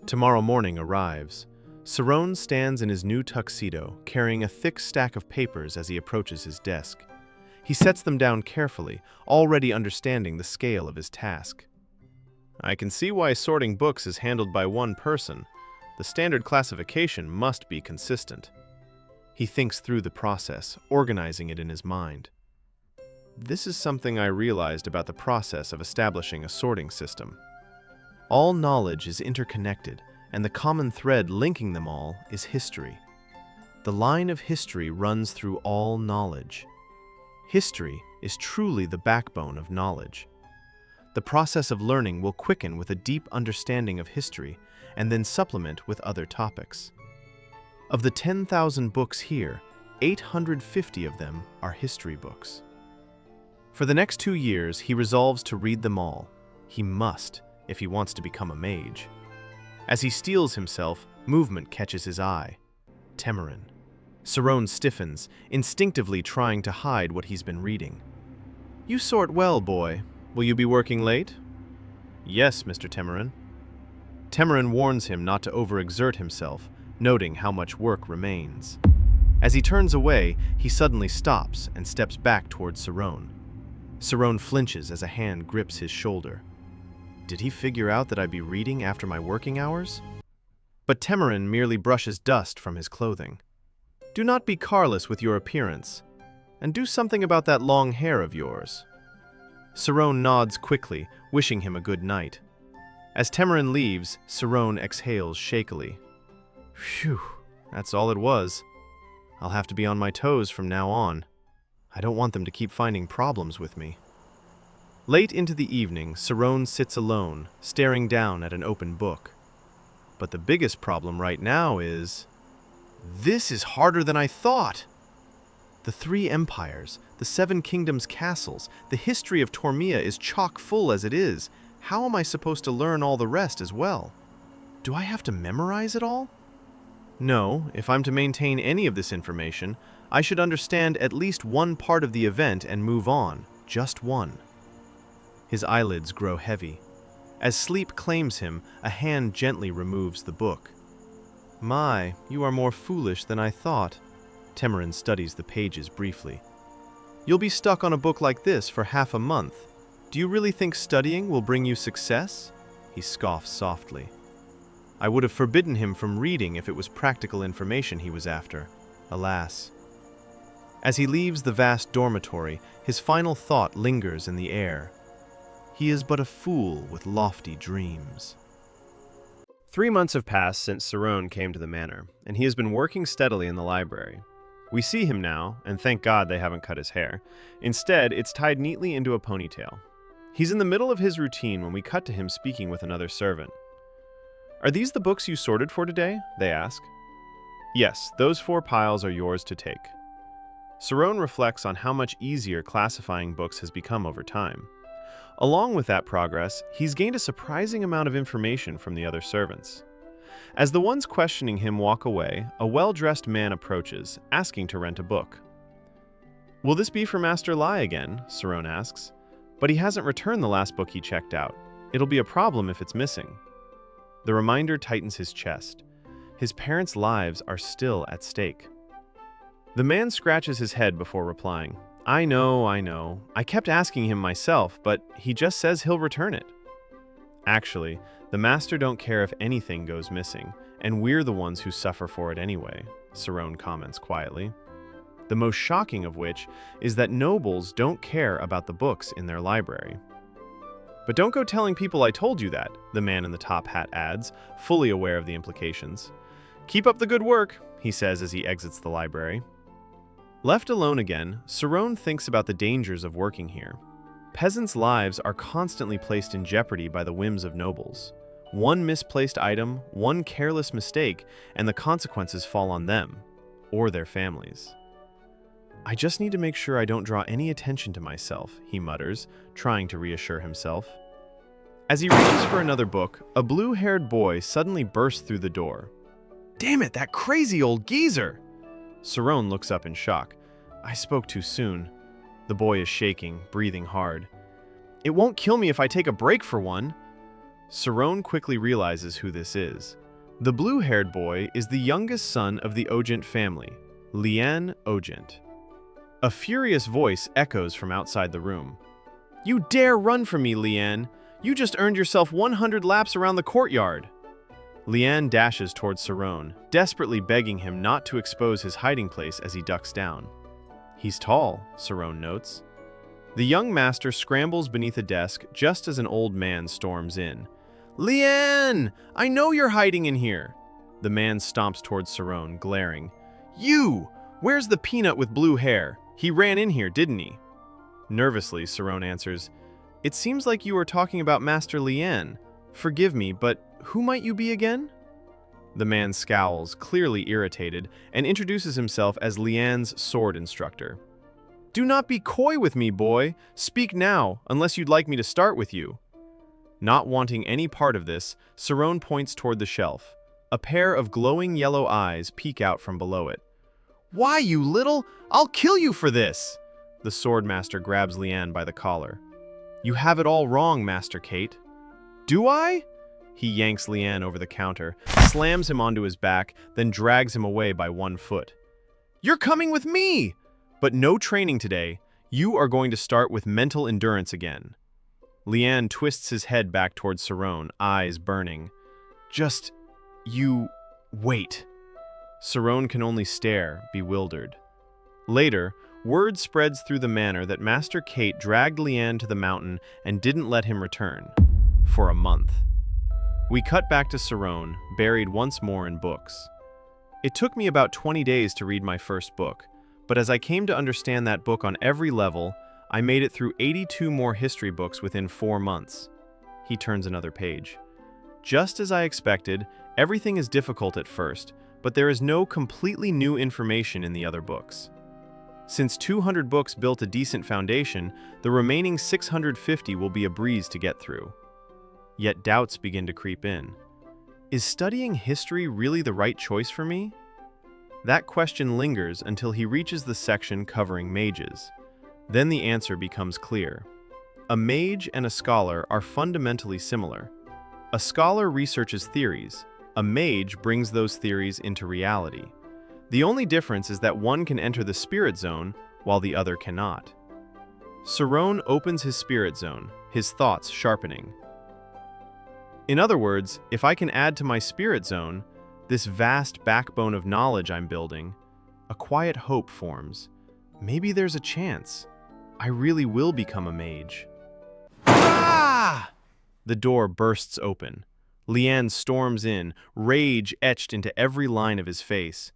Tomorrow morning arrives. Saron stands in his new tuxedo, carrying a thick stack of papers as he approaches his desk. He sets them down carefully, already understanding the scale of his task. I can see why sorting books is handled by one person. The standard classification must be consistent. He thinks through the process, organizing it in his mind. This is something I realized about the process of establishing a sorting system. All knowledge is interconnected, and the common thread linking them all is history. The line of history runs through all knowledge. History is truly the backbone of knowledge. The process of learning will quicken with a deep understanding of history and then supplement with other topics. Of the 10,000 books here, 850 of them are history books. For the next 2 years, he resolves to read them all. He must, if he wants to become a mage. As he steels himself, movement catches his eye. Temarin. Saron stiffens, instinctively trying to hide what he's been reading. You sort well, boy. Will you be working late? Yes, Mr. Temarin. Temarin warns him not to overexert himself, noting how much work remains. As he turns away, he suddenly stops and steps back towards Saron. Saron flinches as a hand grips his shoulder. Did he figure out that I'd be reading after my working hours? But Temarin merely brushes dust from his clothing. Do not be careless with your appearance, and do something about that long hair of yours. Saron nods quickly, wishing him a good night. As Temarin leaves, Saron exhales shakily. Phew, that's all it was. I'll have to be on my toes from now on. I don't want them to keep finding problems with me. Late into the evening, Saron sits alone, staring down at an open book. But the biggest problem right now is... This is harder than I thought! The 3 empires, the 7 kingdoms' castles, the history of Tormia is chock full as it is. How am I supposed to learn all the rest as well? Do I have to memorize it all? No, if I'm to maintain any of this information, I should understand at least one part of the event and move on, just one. His eyelids grow heavy. As sleep claims him, a hand gently removes the book. My, you are more foolish than I thought. Temarin studies the pages briefly. You'll be stuck on a book like this for half a month. Do you really think studying will bring you success? He scoffs softly. I would have forbidden him from reading if it was practical information he was after. Alas. As he leaves the vast dormitory, his final thought lingers in the air. He is but a fool with lofty dreams. 3 months have passed since Saron came to the manor, and he has been working steadily in the library. We see him now, and thank God they haven't cut his hair. Instead, it's tied neatly into a ponytail. He's in the middle of his routine when we cut to him speaking with another servant. Are these the books you sorted for today? They ask. Yes, those 4 piles are yours to take. Saron reflects on how much easier classifying books has become over time. Along with that progress, he's gained a surprising amount of information from the other servants. As the ones questioning him walk away, a well-dressed man approaches, asking to rent a book. Will this be for Master Lai again? Saron asks. But he hasn't returned the last book he checked out. It'll be a problem if it's missing. The reminder tightens his chest. His parents' lives are still at stake. The man scratches his head before replying. I know. I kept asking him myself, but he just says he'll return it. Actually, the master don't care if anything goes missing, And we're the ones who suffer for it anyway, Sarone comments quietly. The most shocking of which is that nobles don't care about the books in their library. But don't go telling people I told you that, the man in the top hat adds, fully aware of the implications. Keep up the good work, he says as he exits the library. Left alone again, Sarone thinks about the dangers of working here. Peasants' lives are constantly placed in jeopardy by the whims of nobles. One misplaced item, one careless mistake, and the consequences fall on them, or their families. I just need to make sure I don't draw any attention to myself, he mutters, trying to reassure himself. As he reaches for another book, a blue-haired boy suddenly bursts through the door. Damn it, that crazy old geezer! Sarone looks up in shock. I spoke too soon. The boy is shaking, breathing hard. It won't kill me if I take a break for one. Sarone quickly realizes who this is. The blue-haired boy is the youngest son of the Ogent family, Lian Ogent. A furious voice echoes from outside the room. You dare run from me, Lian! You just earned yourself 100 laps around the courtyard! Lian dashes towards Sarone, desperately begging him not to expose his hiding place as he ducks down. He's tall, Sarone notes. The young master scrambles beneath a desk just as an old man storms in. Lian! I know you're hiding in here! The man stomps towards Sarone, glaring. You! Where's the peanut with blue hair? He ran in here, didn't he? Nervously, Sarone answers, It seems like you are talking about Master Lian. Forgive me, but who might you be again? The man scowls, clearly irritated, and introduces himself as Lian's sword instructor. Do not be coy with me, boy. Speak now, unless you'd like me to start with you. Not wanting any part of this, Sarone points toward the shelf. A pair of glowing yellow eyes peek out from below it. Why, you little? I'll kill you for this! The swordmaster grabs Lian by the collar. You have it all wrong, Master Kate. Do I? He yanks Lian over the counter, slams him onto his back, then drags him away by one foot. You're coming with me! But no training today. You are going to start with mental endurance again. Lian twists his head back towards Sarone, eyes burning. Just, you, wait. Sarone can only stare, bewildered. Later, word spreads through the manor that Master Kate dragged Lian to the mountain and didn't let him return. For a month. We cut back to Sarone, buried once more in books. It took me about 20 days to read my first book, but as I came to understand that book on every level, I made it through 82 more history books within 4 months. He turns another page. Just as I expected, everything is difficult at first, but there is no completely new information in the other books. Since 200 books built a decent foundation, the remaining 650 will be a breeze to get through. Yet doubts begin to creep in. Is studying history really the right choice for me? That question lingers until he reaches the section covering mages. Then the answer becomes clear. A mage and a scholar are fundamentally similar. A scholar researches theories. A mage brings those theories into reality. The only difference is that one can enter the spirit zone, while the other cannot. Sarone opens his spirit zone, his thoughts sharpening. In other words, if I can add to my spirit zone, this vast backbone of knowledge I'm building, a quiet hope forms. Maybe there's a chance. I really will become a mage. Ah! The door bursts open. Lian storms in, rage etched into every line of his face.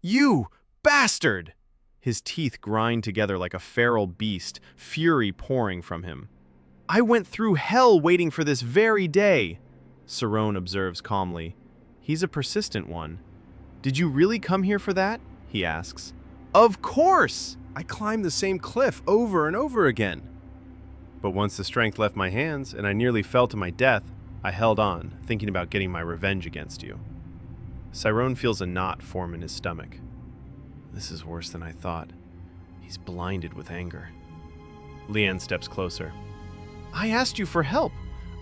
You bastard! His teeth grind together like a feral beast, fury pouring from him. I went through hell waiting for this very day, Sarone observes calmly. He's a persistent one. Did you really come here for that? He asks. Of course! I climbed the same cliff over and over again. But once the strength left my hands and I nearly fell to my death, I held on, thinking about getting my revenge against you. Sarone feels a knot form in his stomach. This is worse than I thought. He's blinded with anger. Lian steps closer. I asked you for help.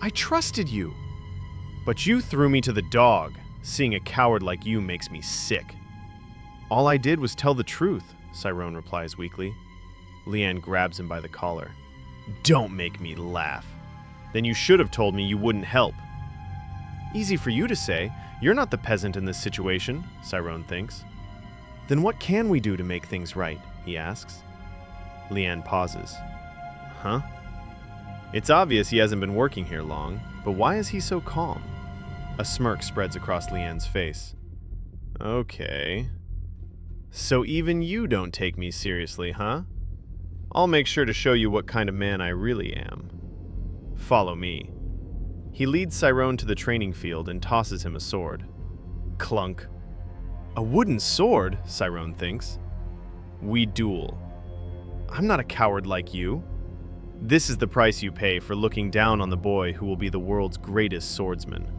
I trusted you. But you threw me to the dog. Seeing a coward like you makes me sick. All I did was tell the truth, Sarone replies weakly. Lian grabs him by the collar. Don't make me laugh. Then you should have told me you wouldn't help. Easy for you to say. You're not the peasant in this situation, Cyrone thinks. Then what can we do to make things right? He asks. Lian pauses. Huh? It's obvious he hasn't been working here long, but why is he so calm? A smirk spreads across Lian's face. Okay. So even you don't take me seriously, huh? I'll make sure to show you what kind of man I really am. Follow me. He leads Cyrone to the training field and tosses him a sword. Clunk. A wooden sword, Cyrone thinks. We duel. I'm not a coward like you. This is the price you pay for looking down on the boy who will be the world's greatest swordsman.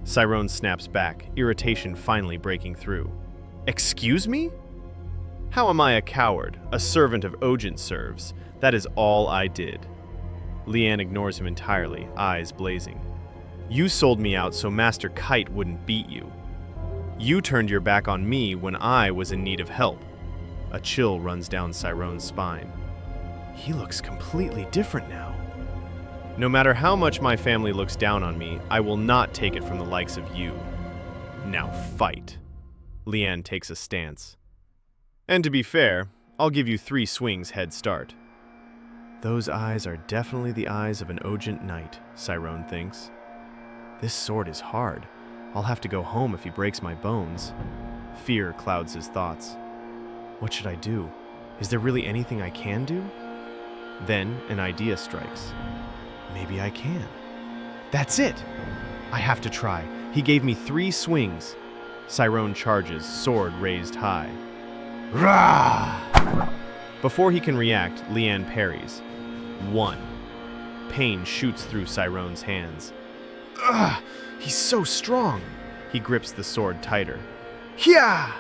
Cyrone snaps back, irritation finally breaking through. Excuse me? How am I a coward, a servant of Ogent serves? That is all I did. Lian ignores him entirely, eyes blazing. You sold me out so Master Kite wouldn't beat you. You turned your back on me when I was in need of help. A chill runs down Cyrone's spine. He looks completely different now. No matter how much my family looks down on me, I will not take it from the likes of you. Now fight. Lian takes a stance. And to be fair, I'll give you 3 swings head start. Those eyes are definitely the eyes of an Ogent knight, Cyrone thinks. This sword is hard. I'll have to go home if he breaks my bones. Fear clouds his thoughts. What should I do? Is there really anything I can do? Then an idea strikes. Maybe I can. That's it! I have to try. He gave me 3 swings. Cyrone charges, sword raised high. Rah! Before he can react, Lian parries. 1. Pain shoots through Cyrone's hands. Ugh! He's so strong! He grips the sword tighter. Hya!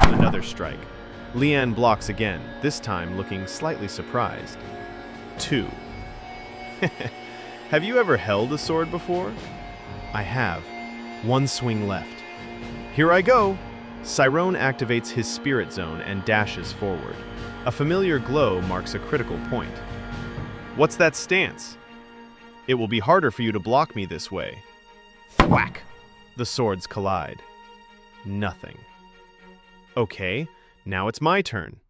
Another strike. Lian blocks again, this time looking slightly surprised. 2. Have you ever held a sword before? I have. 1 swing left. Here I go! Cyrone activates his spirit zone and dashes forward. A familiar glow marks a critical point. What's that stance? It will be harder for you to block me this way. Thwack! The swords collide. Nothing. Okay, now it's my turn.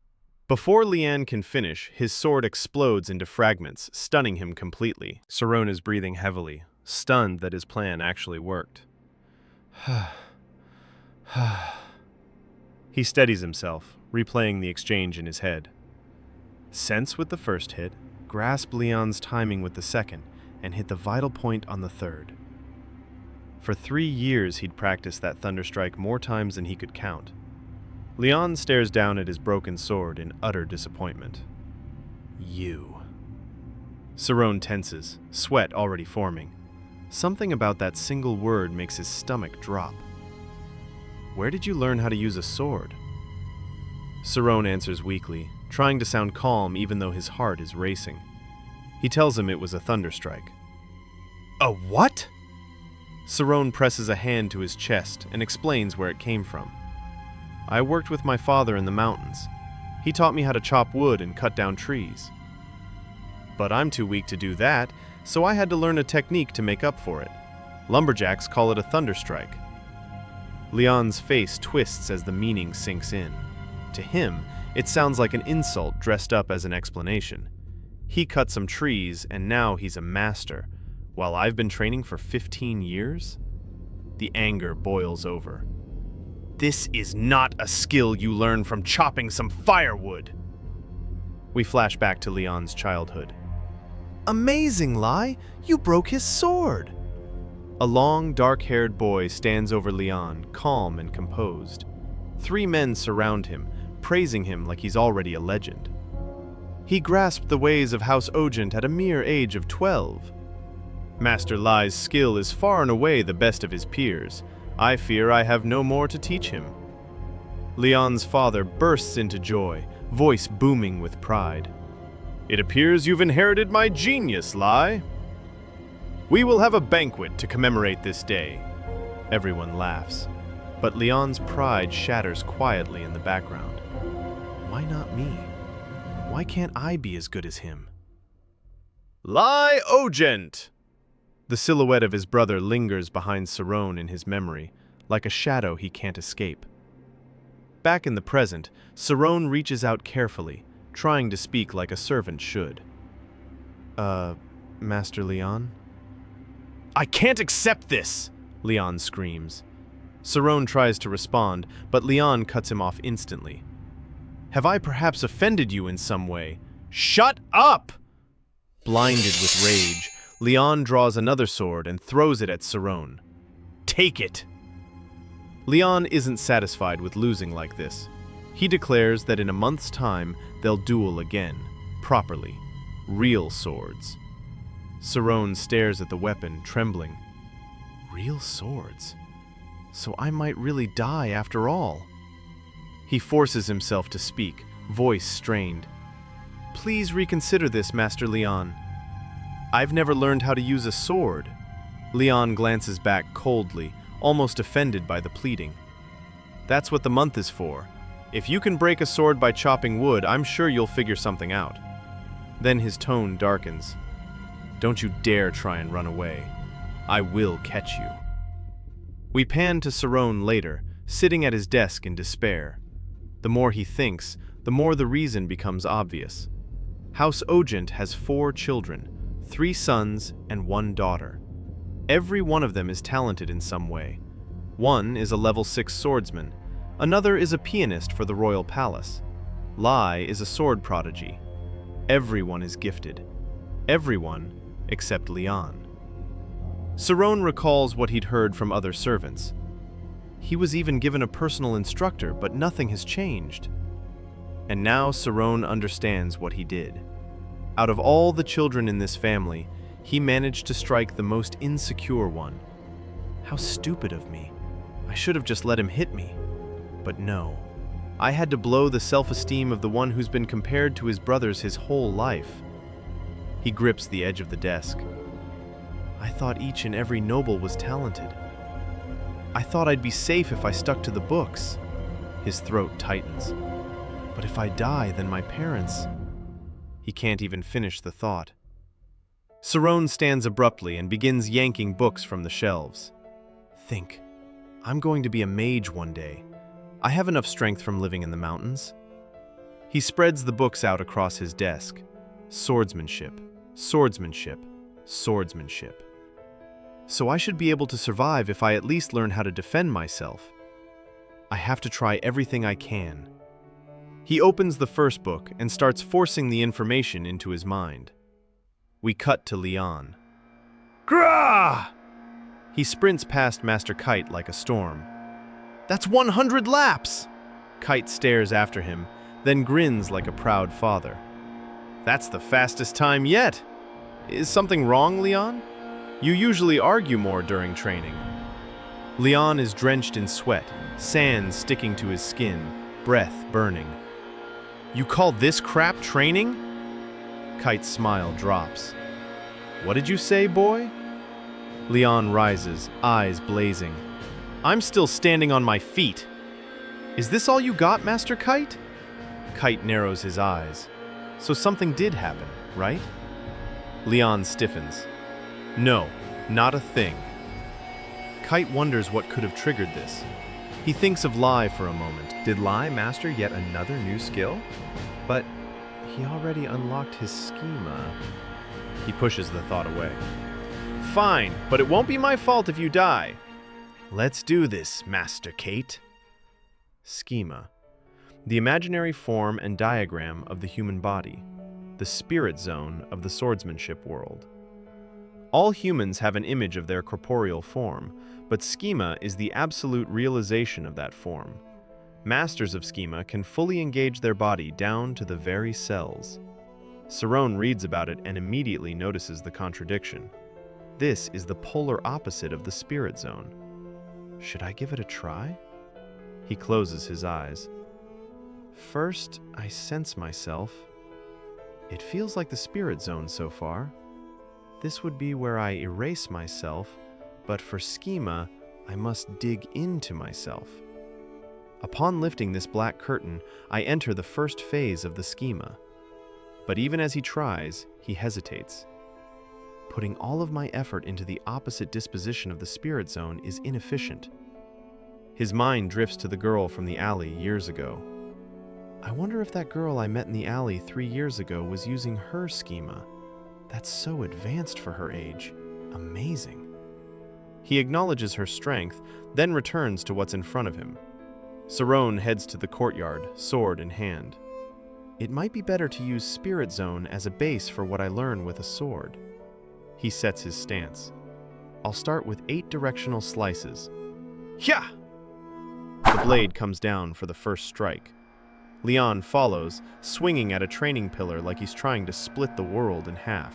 Before Lian can finish, his sword explodes into fragments, stunning him completely. Cyrone is breathing heavily, stunned that his plan actually worked. He steadies himself, replaying the exchange in his head. Sense with the first hit, grasp Lian's timing with the second, and hit the vital point on the third. For 3 years he'd practiced that thunderstrike more times than he could count. Lian stares down at his broken sword in utter disappointment. You. Cyrone tenses, sweat already forming. Something about that single word makes his stomach drop. Where did you learn how to use a sword? Cyrone answers weakly, trying to sound calm even though his heart is racing. He tells him it was a thunderstrike. A what? Cyrone presses a hand to his chest and explains where it came from. I worked with my father in the mountains. He taught me how to chop wood and cut down trees. But I'm too weak to do that, so I had to learn a technique to make up for it. Lumberjacks call it a thunderstrike. Lian's face twists as the meaning sinks in. To him, it sounds like an insult dressed up as an explanation. He cut some trees, and now he's a master, while I've been training for 15 years? The anger boils over. This is not a skill you learn from chopping some firewood. We flash back to Lian's childhood. Amazing, Lai! You broke his sword! A long, dark-haired boy stands over Lian, calm and composed. 3 men surround him, praising him like he's already a legend. He grasped the ways of House Ogent at a mere age of 12. Master Lai's skill is far and away the best of his peers. I fear I have no more to teach him. Lian's father bursts into joy, voice booming with pride. It appears you've inherited my genius, Lai. We will have a banquet to commemorate this day. Everyone laughs, but Lian's pride shatters quietly in the background. Why not me? Why can't I be as good as him? Lai Ogent! The silhouette of his brother lingers behind Cyrone in his memory, like a shadow he can't escape. Back in the present, Sarone reaches out carefully, trying to speak like a servant should. Master Leon? I can't accept this! Leon screams. Sarone tries to respond, but Leon cuts him off instantly. Have I perhaps offended you in some way? Shut up! Blinded with rage, Leon draws another sword and throws it at Sarone. Take it! Leon isn't satisfied with losing like this. He declares that in a month's time, they'll duel again, properly. Real swords. Sarone stares at the weapon, trembling. Real swords? So I might really die after all. He forces himself to speak, voice strained. Please reconsider this, Master Leon. I've never learned how to use a sword. Leon glances back coldly, almost offended by the pleading. That's what the month is for. If you can break a sword by chopping wood, I'm sure you'll figure something out. Then his tone darkens. Don't you dare try and run away. I will catch you. We pan to Sarone later, sitting at his desk in despair. The more he thinks, the more the reason becomes obvious. House Ogent has 4 children, 3 sons and 1 daughter. Every one of them is talented in some way. One is a level 6 swordsman. Another is a pianist for the royal palace. Lai is a sword prodigy. Everyone is gifted. Everyone except Leon. Sarone recalls what he'd heard from other servants. He was even given a personal instructor, but nothing has changed. And now Sarone understands what he did. Out of all the children in this family, he managed to strike the most insecure one. How stupid of me. I should have just let him hit me. But no. I had to blow the self-esteem of the one who's been compared to his brothers his whole life. He grips the edge of the desk. I thought each and every noble was talented. I thought I'd be safe if I stuck to the books. His throat tightens. But if I die, then my parents... He can't even finish the thought. Sarone stands abruptly and begins yanking books from the shelves. Think. I'm going to be a mage one day. I have enough strength from living in the mountains. He spreads the books out across his desk. Swordsmanship, swordsmanship, swordsmanship. So I should be able to survive if I at least learn how to defend myself. I have to try everything I can. He opens the first book and starts forcing the information into his mind. We cut to Leon. Grah! He sprints past Master Kite like a storm. That's 100 laps! Kite stares after him, then grins like a proud father. That's the fastest time yet! Is something wrong, Leon? You usually argue more during training. Leon is drenched in sweat, sand sticking to his skin, breath burning. You call this crap training? Kite's smile drops. What did you say, boy? Leon rises, eyes blazing. I'm still standing on my feet. Is this all you got, Master Kite? Kite narrows his eyes. So something did happen, right? Leon stiffens. No, not a thing. Kite wonders what could have triggered this. He thinks of Lai for a moment. Did Lai master yet another new skill? But he already unlocked his schema. He pushes the thought away. Fine, but it won't be my fault if you die. Let's do this, Master Kate. Schema. The imaginary form and diagram of the human body. The spirit zone of the swordsmanship world. All humans have an image of their corporeal form, but schema is the absolute realization of that form. Masters of schema can fully engage their body down to the very cells. Sarone reads about it and immediately notices the contradiction. This is the polar opposite of the spirit zone. Should I give it a try? He closes his eyes. First, I sense myself. It feels like the spirit zone so far. This would be where I erase myself, but for schema, I must dig into myself. Upon lifting this black curtain, I enter the first phase of the schema. But even as he tries, he hesitates. Putting all of my effort into the opposite disposition of the spirit zone is inefficient. His mind drifts to the girl from the alley years ago. I wonder if that girl I met in the alley 3 years ago was using her schema. That's so advanced for her age. Amazing. He acknowledges her strength, then returns to what's in front of him. Sarone heads to the courtyard, sword in hand. It might be better to use Spirit Zone as a base for what I learn with a sword. He sets his stance. I'll start with 8 directional slices. Hya! The blade comes down for the first strike. Leon follows, swinging at a training pillar like he's trying to split the world in half.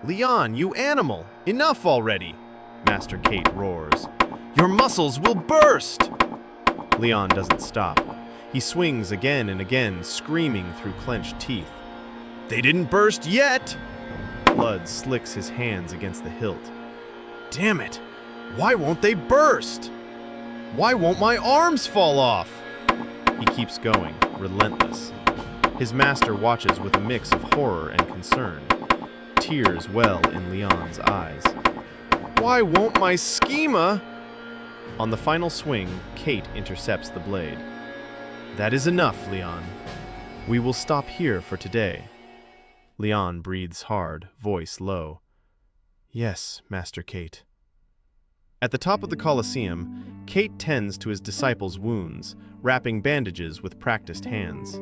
Leon, you animal! Enough already! Master Kate roars. Your muscles will burst! Leon doesn't stop. He swings again and again, screaming through clenched teeth. They didn't burst yet! Blood slicks his hands against the hilt. Damn it! Why won't they burst? Why won't my arms fall off? He keeps going, relentless. His master watches with a mix of horror and concern. Tears well in Leon's eyes. Why won't my schema? On the final swing, Kate intercepts the blade. That is enough, Leon. We will stop here for today. Leon breathes hard, voice low. Yes, Master Kate. At the top of the Colosseum, Kate tends to his disciples' wounds, wrapping bandages with practiced hands.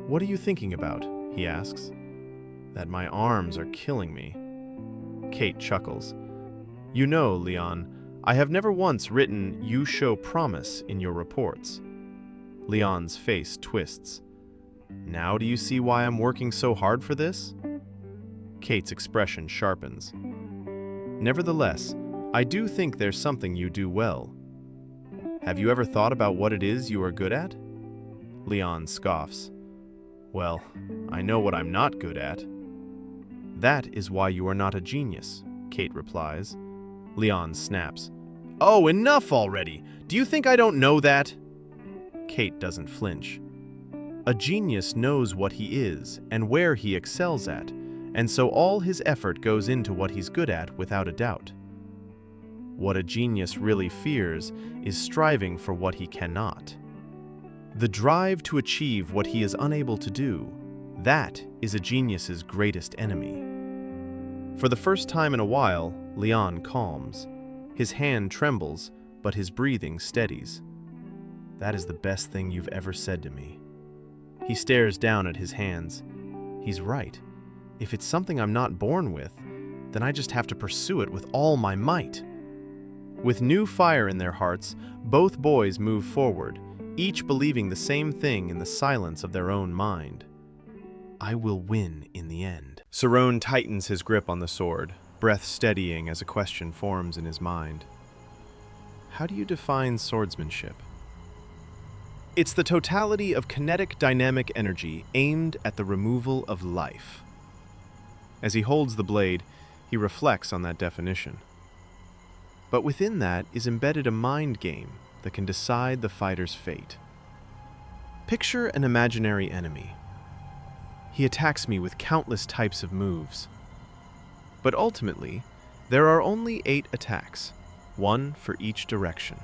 What are you thinking about? He asks. That my arms are killing me. Kate chuckles. You know, Leon, I have never once written, "You show promise" in your reports. Leon's face twists. Now do you see why I'm working so hard for this? Kate's expression sharpens. Nevertheless, I do think there's something you do well. Have you ever thought about what it is you are good at? Leon scoffs. Well, I know what I'm not good at. That is why you are not a genius, Kate replies. Leon snaps. Oh, enough already! Do you think I don't know that? Kate doesn't flinch. A genius knows what he is and where he excels at, and so all his effort goes into what he's good at without a doubt. What a genius really fears is striving for what he cannot. The drive to achieve what he is unable to do, that is a genius's greatest enemy. For the first time in a while, Leon calms. His hand trembles, but his breathing steadies. That is the best thing you've ever said to me. He stares down at his hands. He's right. If it's something I'm not born with, then I just have to pursue it with all my might. With new fire in their hearts, both boys move forward, each believing the same thing in the silence of their own mind. I will win in the end. Sarone tightens his grip on the sword, breath steadying as a question forms in his mind. How do you define swordsmanship? It's the totality of kinetic dynamic energy aimed at the removal of life. As he holds the blade, he reflects on that definition. But within that is embedded a mind game that can decide the fighter's fate. Picture an imaginary enemy. He attacks me with countless types of moves. But ultimately, there are only 8 attacks, 1 for each direction.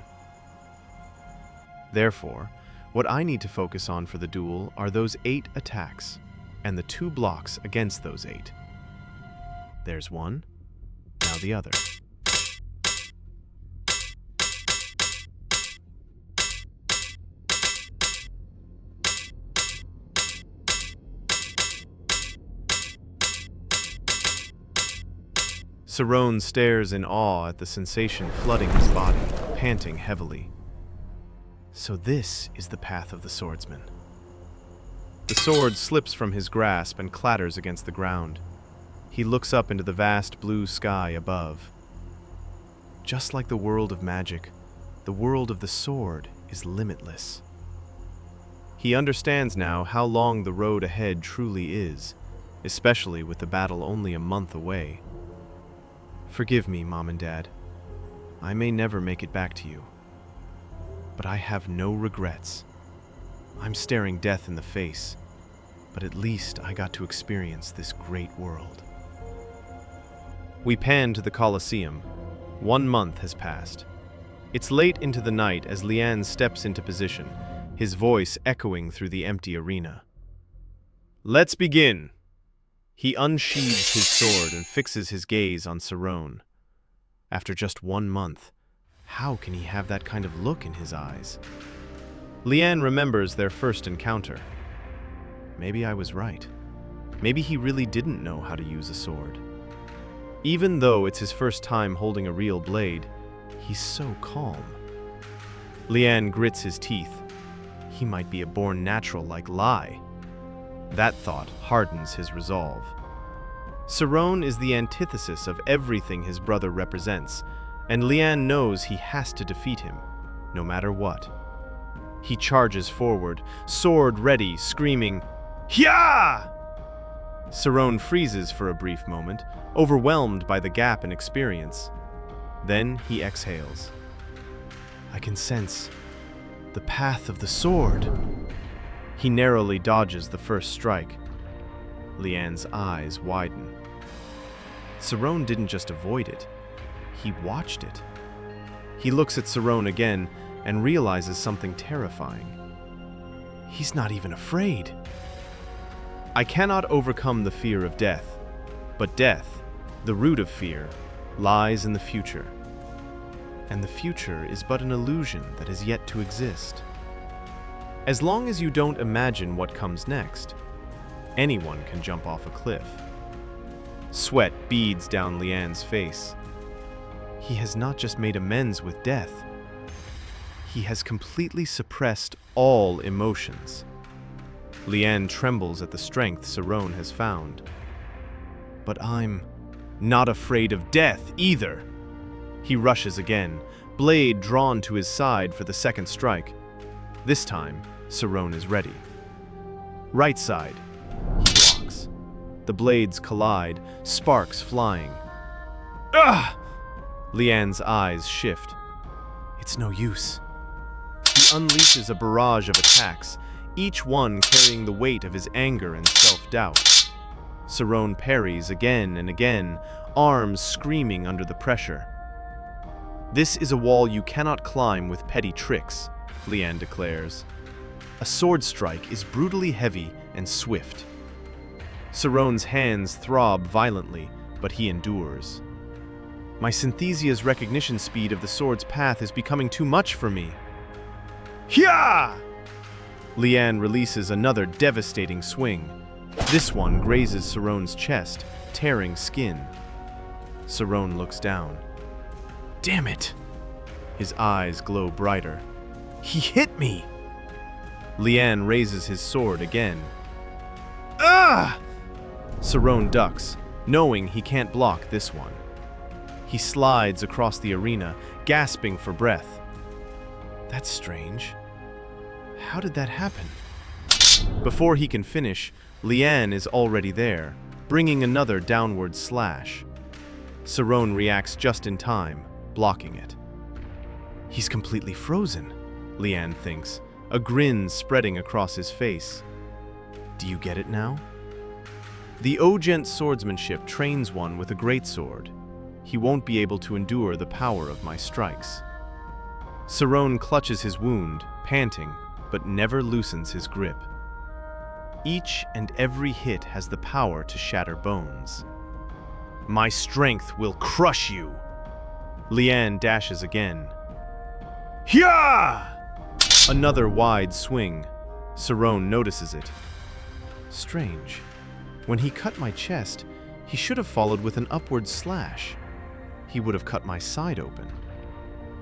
Therefore, what I need to focus on for the duel are those 8 attacks, and the 2 blocks against those 8. There's one, now the other. Sarone stares in awe at the sensation flooding his body, panting heavily. So this is the path of the swordsman. The sword slips from his grasp and clatters against the ground. He looks up into the vast blue sky above. Just like the world of magic, the world of the sword is limitless. He understands now how long the road ahead truly is, especially with the battle only a month away. Forgive me, Mom and Dad. I may never make it back to you. But I have no regrets. I'm staring death in the face, but at least I got to experience this great world. We pan to the Colosseum. 1 month has passed. It's late into the night as Lian steps into position, his voice echoing through the empty arena. Let's begin! He unsheathes his sword and fixes his gaze on Sarone. After just 1 month, how can he have that kind of look in his eyes? Lian remembers their first encounter. Maybe I was right. Maybe he really didn't know how to use a sword. Even though it's his first time holding a real blade, he's so calm. Lian grits his teeth. He might be a born natural like Lai. That thought hardens his resolve. Sarone is the antithesis of everything his brother represents, and Lian knows he has to defeat him, no matter what. He charges forward, sword ready, screaming, "Hya!" Sarone freezes for a brief moment, overwhelmed by the gap in experience. Then he exhales. I can sense the path of the sword. He narrowly dodges the first strike. Lian's eyes widen. Sarone didn't just avoid it, he watched it. He looks at Sarone again and realizes something terrifying. He's not even afraid. I cannot overcome the fear of death, but death, the root of fear, lies in the future. And the future is but an illusion that is yet to exist. As long as you don't imagine what comes next, anyone can jump off a cliff. Sweat beads down Lian's face. He has not just made amends with death. He has completely suppressed all emotions. Lian trembles at the strength Sarone has found. But I'm not afraid of death either. He rushes again, blade drawn to his side for the second strike. This time, Sarone is ready. Right side. He blocks. The blades collide, sparks flying. Ah! Lian's eyes shift. It's no use. He unleashes a barrage of attacks, each one carrying the weight of his anger and self-doubt. Sarone parries again and again, arms screaming under the pressure. This is a wall you cannot climb with petty tricks, Lian declares. A sword strike is brutally heavy and swift. Sarone's hands throb violently, but he endures. My synthesia's recognition speed of the sword's path is becoming too much for me. Hya! Lian releases another devastating swing. This one grazes Sarone's chest, tearing skin. Sarone looks down. Damn it! His eyes glow brighter. He hit me! Lian raises his sword again. Ah! Sarone ducks, knowing he can't block this one. He slides across the arena, gasping for breath. That's strange. How did that happen? Before he can finish, Lian is already there, bringing another downward slash. Sarone reacts just in time, blocking it. He's completely frozen, Lian thinks, a grin spreading across his face. Do you get it now? The Ogent swordsmanship trains one with a greatsword. He won't be able to endure the power of my strikes. Sarone clutches his wound, panting, but never loosens his grip. Each and every hit has the power to shatter bones. My strength will crush you! Lian dashes again. Hya! Another wide swing. Sarone notices it. Strange. When he cut my chest, he should have followed with an upward slash. He would have cut my side open.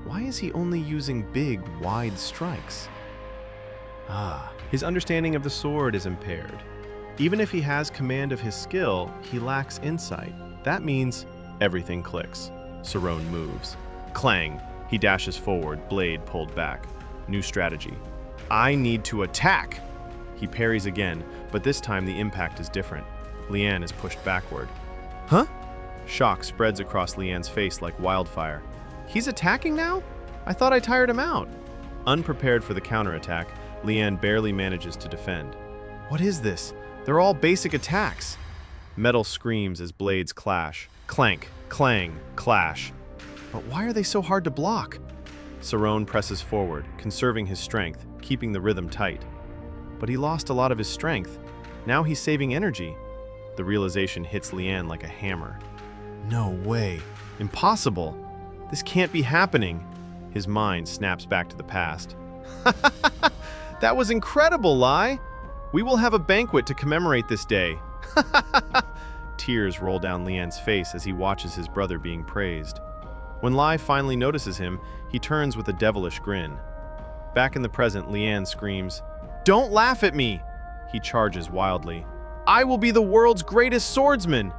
Why is he only using big, wide strikes? His understanding of the sword is impaired. Even if he has command of his skill, he lacks insight. That means everything clicks. Sarone moves. Clang! He dashes forward, blade pulled back. New strategy. I need to attack! He parries again, but this time the impact is different. Lian is pushed backward. Huh? Shock spreads across Lian's face like wildfire. He's attacking now? I thought I tired him out. Unprepared for the counterattack, Lian barely manages to defend. What is this? They're all basic attacks. Metal screams as blades clash. Clank, clang, clash. But why are they so hard to block? Saron presses forward, conserving his strength, keeping the rhythm tight. But he lost a lot of his strength. Now he's saving energy. The realization hits Lian like a hammer. No way. Impossible. This can't be happening. His mind snaps back to the past. That was incredible, Lai. We will have a banquet to commemorate this day. Tears roll down Lian's face as he watches his brother being praised. When Lai finally notices him, he turns with a devilish grin. Back in the present, Lian screams, "Don't laugh at me!" He charges wildly. "I will be the world's greatest swordsman!"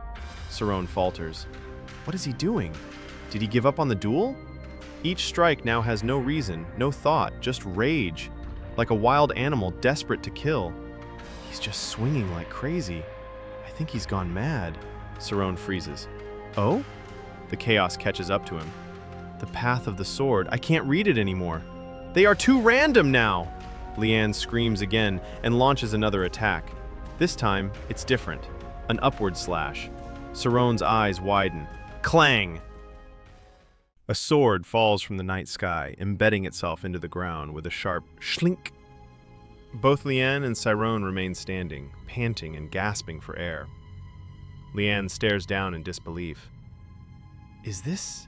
Saron falters. What is he doing? Did he give up on the duel? Each strike now has no reason, no thought, just rage, like a wild animal desperate to kill. He's just swinging like crazy. I think he's gone mad. Saron freezes. Oh? The chaos catches up to him. The path of the sword, I can't read it anymore. They are too random now! Lian screams again and launches another attack. This time, it's different. An upward slash. Saron's eyes widen. Clang! A sword falls from the night sky, embedding itself into the ground with a sharp schlink. Both Lian and Saron remain standing, panting and gasping for air. Lian stares down in disbelief. Is this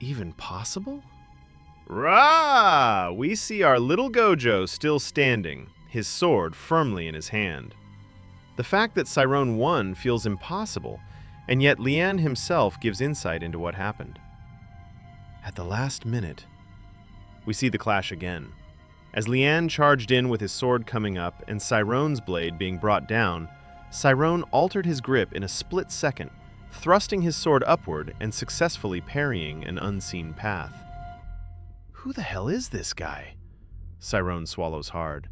even possible? Rah! We see our little Gojo still standing, his sword firmly in his hand. The fact that Saron won feels impossible, and yet Lian himself gives insight into what happened. At the last minute, we see the clash again. As Lian charged in with his sword coming up and Saron's blade being brought down, Saron altered his grip in a split second, thrusting his sword upward and successfully parrying an unseen path. Who the hell is this guy? Saron swallows hard.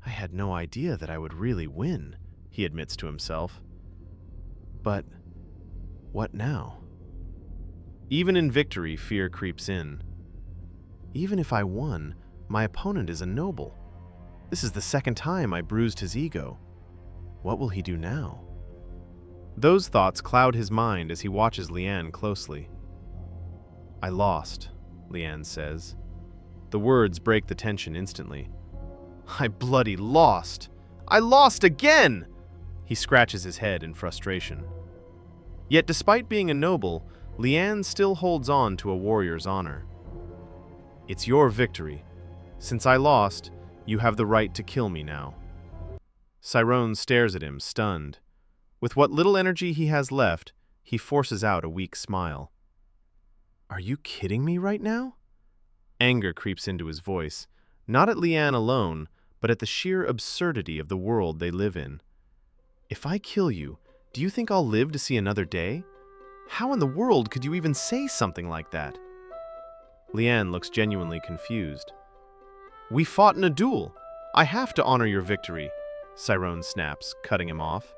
I had no idea that I would really win, he admits to himself. But what now? Even in victory, fear creeps in. Even if I won, my opponent is a noble. This is the second time I bruised his ego. What will he do now? Those thoughts cloud his mind as he watches Lian closely. I lost, Lian says. The words break the tension instantly. I bloody lost! I lost again! He scratches his head in frustration. Yet despite being a noble, Lian still holds on to a warrior's honor. It's your victory. Since I lost, you have the right to kill me now. Saron stares at him, stunned. With what little energy he has left, he forces out a weak smile. Are you kidding me right now? Anger creeps into his voice, not at Lian alone, but at the sheer absurdity of the world they live in. If I kill you, do you think I'll live to see another day? How in the world could you even say something like that? Lian looks genuinely confused. We fought in a duel. I have to honor your victory, Saron snaps, cutting him off.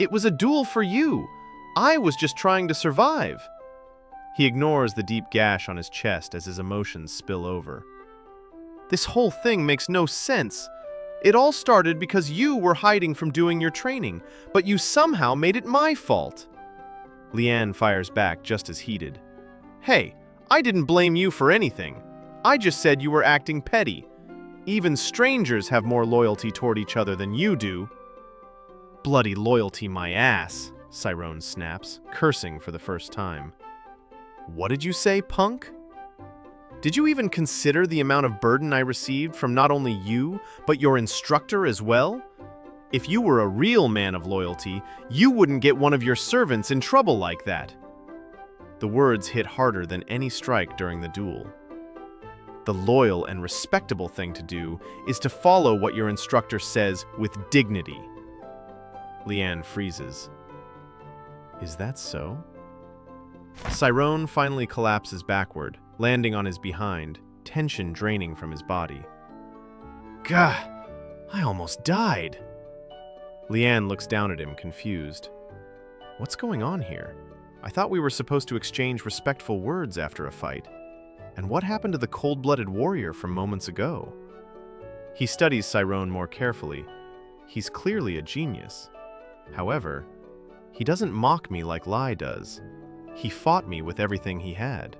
It was a duel for you. I was just trying to survive. He ignores the deep gash on his chest as his emotions spill over. This whole thing makes no sense. It all started because you were hiding from doing your training, but you somehow made it my fault. Lian fires back just as heated. Hey, I didn't blame you for anything. I just said you were acting petty. Even strangers have more loyalty toward each other than you do. Bloody loyalty my ass, Saron snaps, cursing for the first time. What did you say, punk? Did you even consider the amount of burden I received from not only you, but your instructor as well? If you were a real man of loyalty, you wouldn't get one of your servants in trouble like that. The words hit harder than any strike during the duel. The loyal and respectable thing to do is to follow what your instructor says with dignity. Lian freezes. Is that so? Saron finally collapses backward, landing on his behind, tension draining from his body. Gah! I almost died! Lian looks down at him, confused. What's going on here? I thought we were supposed to exchange respectful words after a fight. And what happened to the cold-blooded warrior from moments ago? He studies Saron more carefully. He's clearly a genius. However, he doesn't mock me like Lai does. He fought me with everything he had.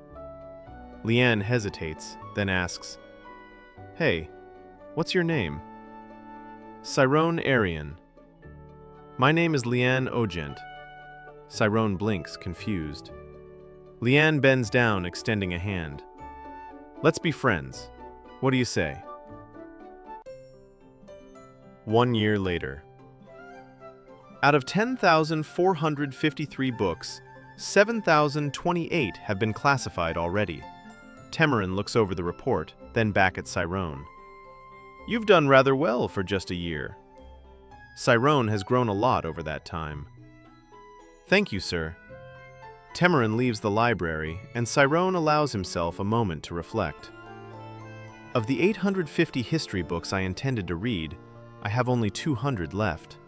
Lian hesitates, then asks, "Hey, what's your name?" "Cyrone Arian." "My name is Lian Ogent." Cyrone blinks, confused. Lian bends down, extending a hand. "Let's be friends. What do you say?" 1 year later. Out of 10,453 books, 7,028 have been classified already. Temarin looks over the report, then back at Cyrone. "You've done rather well for just a year." Cyrone has grown a lot over that time. "Thank you, sir." Temarin leaves the library, and Cyrone allows himself a moment to reflect. Of the 850 history books I intended to read, I have only 200 left.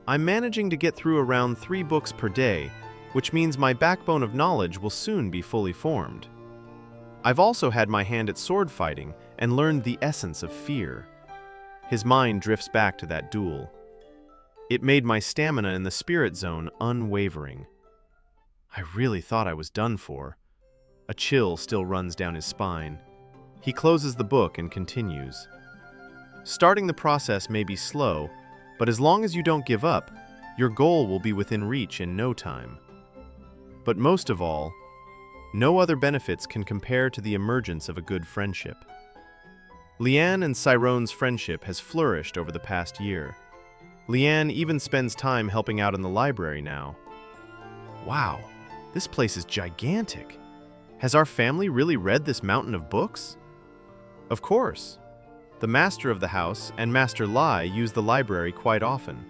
I'm managing to get through around 3 books per day, which means my backbone of knowledge will soon be fully formed. I've also had my hand at sword fighting and learned the essence of fear. His mind drifts back to that duel. It made my stamina in the spirit zone unwavering. I really thought I was done for. A chill still runs down his spine. He closes the book and continues. Starting the process may be slow, but as long as you don't give up, your goal will be within reach in no time. But most of all, no other benefits can compare to the emergence of a good friendship. Lian and Cyrone's friendship has flourished over the past year. Lian even spends time helping out in the library now. Wow, this place is gigantic. Has our family really read this mountain of books? Of course. The master of the house and Master Lai use the library quite often.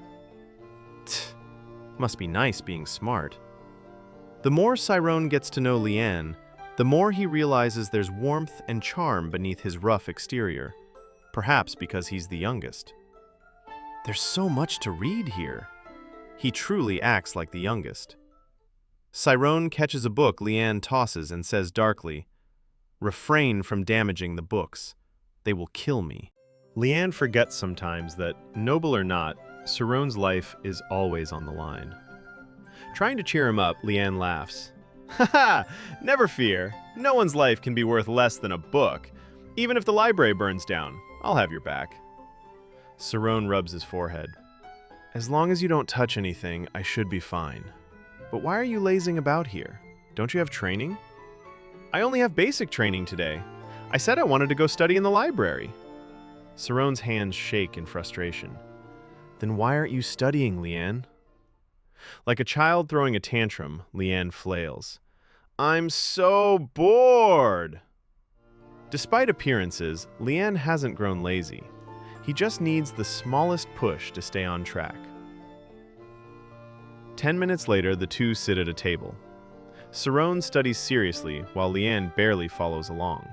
Must be nice being smart. The more Cyrone gets to know Lian, the more he realizes there's warmth and charm beneath his rough exterior, perhaps because he's the youngest. There's so much to read here. He truly acts like the youngest. Cyrone catches a book Lian tosses and says darkly, "Refrain from damaging the books. They will kill me." Lian forgets sometimes that, noble or not, Cyrone's life is always on the line. Trying to cheer him up, Lian laughs. "Haha! Never fear. No one's life can be worth less than a book. Even if the library burns down, I'll have your back." Cyrone rubs his forehead. "As long as you don't touch anything, I should be fine. But why are you lazing about here? Don't you have training?" "I only have basic training today. I said I wanted to go study in the library." Cyrone's hands shake in frustration. "Then why aren't you studying, Lian?" Like a child throwing a tantrum, Lian flails. "I'm so bored!" Despite appearances, Lian hasn't grown lazy. He just needs the smallest push to stay on track. 10 minutes later, the two sit at a table. Cyrone studies seriously, while Lian barely follows along.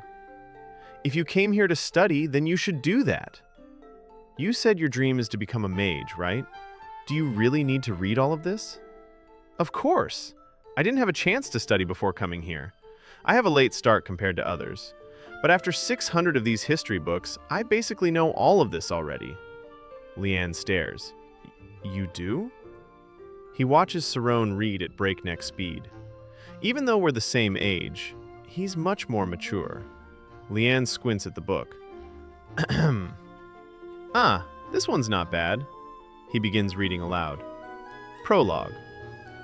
"If you came here to study, then you should do that. You said your dream is to become a mage, right? Do you really need to read all of this?" "Of course. I didn't have a chance to study before coming here. I have a late start compared to others. But after 600 of these history books, I basically know all of this already." Lian stares. "You do?" He watches Cyrone read at breakneck speed. Even though we're the same age, he's much more mature. Lian squints at the book. "Ah, this one's not bad." He begins reading aloud. Prologue.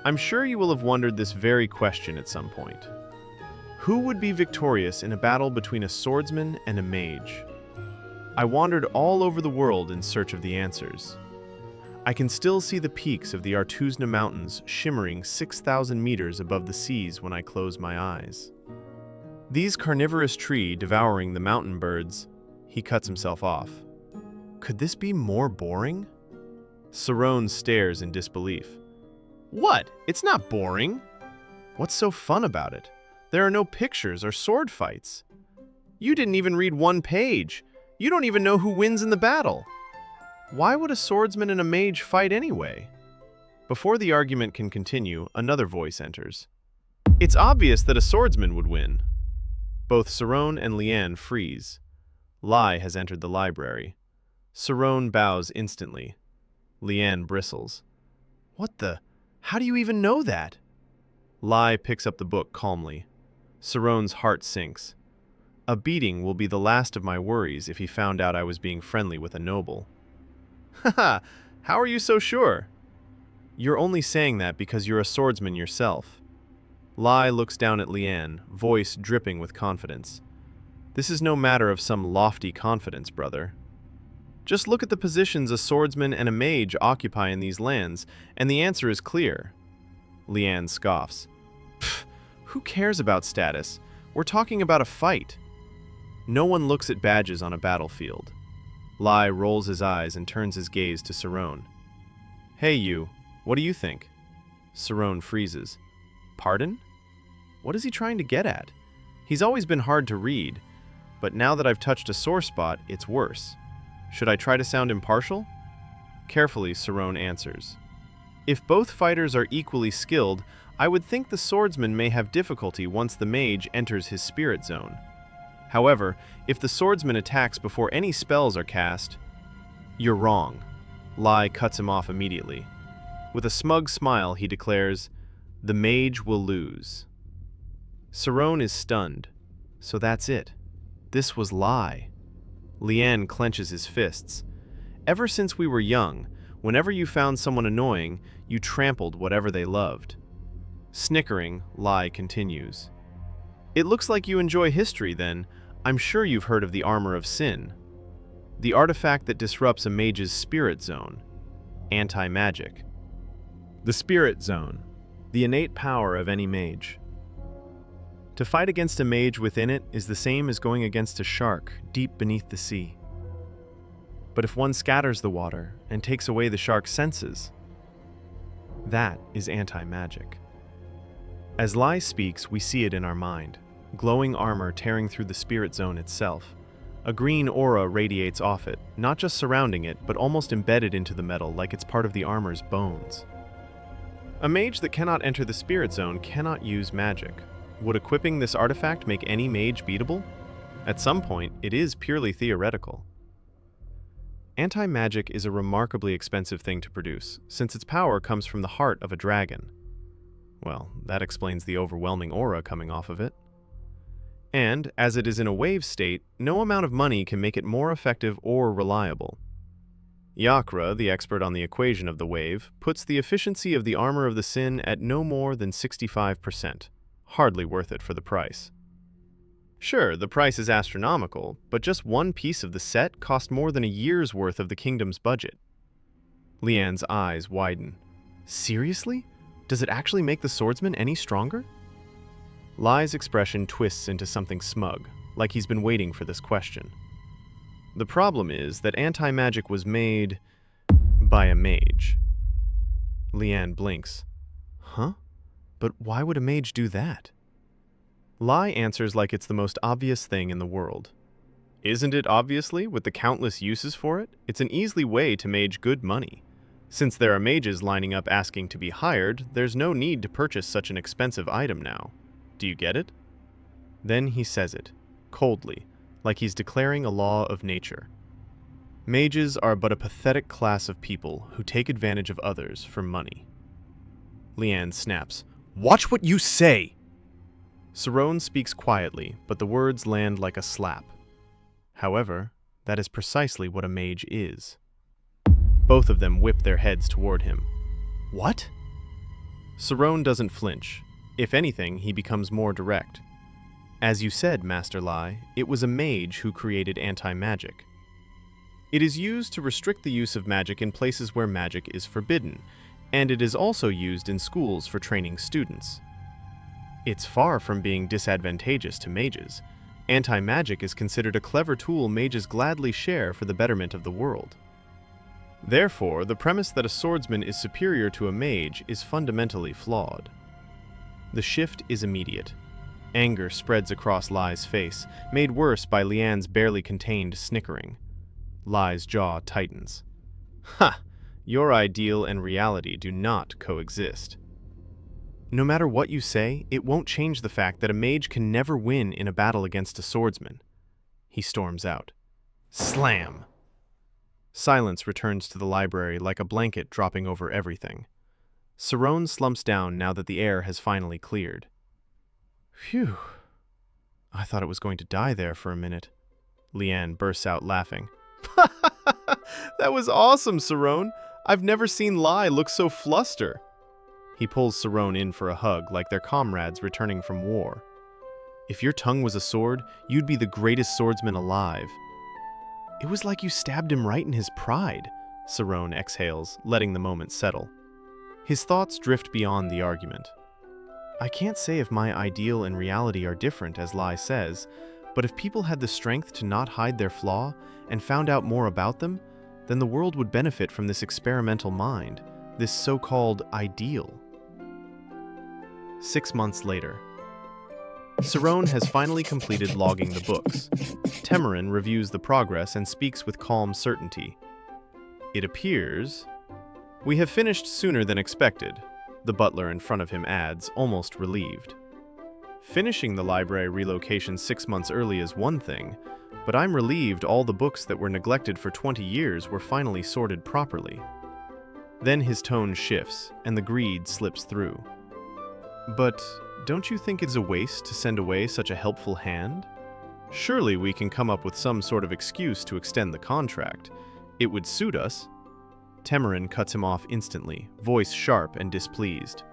"I'm sure you will have wondered this very question at some point. Who would be victorious in a battle between a swordsman and a mage? I wandered all over the world in search of the answers. I can still see the peaks of the Artuzna Mountains shimmering 6,000 meters above the seas when I close my eyes. These carnivorous tree devouring the mountain birds." He cuts himself off. "Could this be more boring?" Cyrone stares in disbelief. "What? It's not boring. What's so fun about it? There are no pictures or sword fights. You didn't even read one page. You don't even know who wins in the battle. Why would a swordsman and a mage fight anyway?" Before the argument can continue, another voice enters. "It's obvious that a swordsman would win." Both Cyrone and Lian freeze. Lai has entered the library. Cyrone bows instantly. Lian bristles. "What the? How do you even know that?" Lai picks up the book calmly. Saron's heart sinks. A beating will be the last of my worries if he found out I was being friendly with a noble. Haha, how are you so sure? You're only saying that because you're a swordsman yourself. Lai looks down at Lian, voice dripping with confidence. This is no matter of some lofty confidence, brother. Just look at the positions a swordsman and a mage occupy in these lands, and the answer is clear. Lian scoffs. Pfft, who cares about status? We're talking about a fight. No one looks at badges on a battlefield. Lai rolls his eyes and turns his gaze to Saron. Hey you, what do you think? Saron freezes. Pardon? What is he trying to get at? He's always been hard to read, but now that I've touched a sore spot, it's worse. Should I try to sound impartial? Carefully, Saron answers. If both fighters are equally skilled, I would think the swordsman may have difficulty once the mage enters his spirit zone. However, if the swordsman attacks before any spells are cast, you're wrong. Lai cuts him off immediately. With a smug smile, he declares, the mage will lose. Saron is stunned. So that's it. This was Lai. Lian clenches his fists. Ever since we were young, whenever you found someone annoying, you trampled whatever they loved. Snickering, Lai continues. It looks like you enjoy history then. I'm sure you've heard of the Armor of Sin. The artifact that disrupts a mage's spirit zone. Anti-magic. The spirit zone. The innate power of any mage. To fight against a mage within it is the same as going against a shark deep beneath the sea. But if one scatters the water and takes away the shark's senses, that is anti-magic. As Lai speaks, we see it in our mind. Glowing armor tearing through the spirit zone itself. A green aura radiates off it, not just surrounding it, but almost embedded into the metal like it's part of the armor's bones. A mage that cannot enter the spirit zone cannot use magic. Would equipping this artifact make any mage beatable? At some point, it is purely theoretical. Anti-magic is a remarkably expensive thing to produce, since its power comes from the heart of a dragon. Well, that explains the overwhelming aura coming off of it. And, as it is in a wave state, no amount of money can make it more effective or reliable. Yakra, the expert on the equation of the wave, puts the efficiency of the Armor of the Sin at no more than 65%. Hardly worth it for the price. Sure, the price is astronomical, but just one piece of the set cost more than a year's worth of the kingdom's budget. Lian's eyes widen. Seriously? Does it actually make the swordsman any stronger? Lai's expression twists into something smug, like he's been waiting for this question. The problem is that anti-magic was made by a mage. Lian blinks. Huh? But why would a mage do that? Lai answers like it's the most obvious thing in the world. Isn't it obviously, with the countless uses for it? It's an easy way to mage good money. Since there are mages lining up asking to be hired, there's no need to purchase such an expensive item now. Do you get it? Then he says it, coldly, like he's declaring a law of nature. Mages are but a pathetic class of people who take advantage of others for money. Lian snaps. Watch what you say! Saron speaks quietly, but the words land like a slap. However, that is precisely what a mage is. Both of them whip their heads toward him. What? Saron doesn't flinch. If anything, he becomes more direct. As you said, Master Lai, it was a mage who created anti-magic. It is used to restrict the use of magic in places where magic is forbidden, and it is also used in schools for training students. It's far from being disadvantageous to mages. Anti-magic is considered a clever tool mages gladly share for the betterment of the world. Therefore, the premise that a swordsman is superior to a mage is fundamentally flawed. The shift is immediate. Anger spreads across Lai's face, made worse by Lian's barely contained snickering. Lai's jaw tightens. Ha! Your ideal and reality do not coexist. No matter what you say, it won't change the fact that a mage can never win in a battle against a swordsman. He storms out. Slam! Silence returns to the library like a blanket dropping over everything. Saron slumps down now that the air has finally cleared. Phew. I thought it was going to die there for a minute. Leanne bursts out laughing. That was awesome, Sarone. I've never seen Lai look so fluster. He pulls Sarone in for a hug like they're comrades returning from war. If your tongue was a sword, you'd be the greatest swordsman alive. It was like you stabbed him right in his pride, Sarone exhales, letting the moment settle. His thoughts drift beyond the argument. I can't say if my ideal and reality are different, as Lai says, but if people had the strength to not hide their flaw and found out more about them, then the world would benefit from this experimental mind, this so-called ideal. 6 months later. Sarone has finally completed logging the books. Temarin reviews the progress and speaks with calm certainty. It appears we have finished sooner than expected, the butler in front of him adds, almost relieved. Finishing the library relocation 6 months early is one thing, but I'm relieved all the books that were neglected for 20 years were finally sorted properly. Then his tone shifts, and the greed slips through. But don't you think it's a waste to send away such a helpful hand? Surely we can come up with some sort of excuse to extend the contract. It would suit us. Temarin cuts him off instantly, voice sharp and displeased.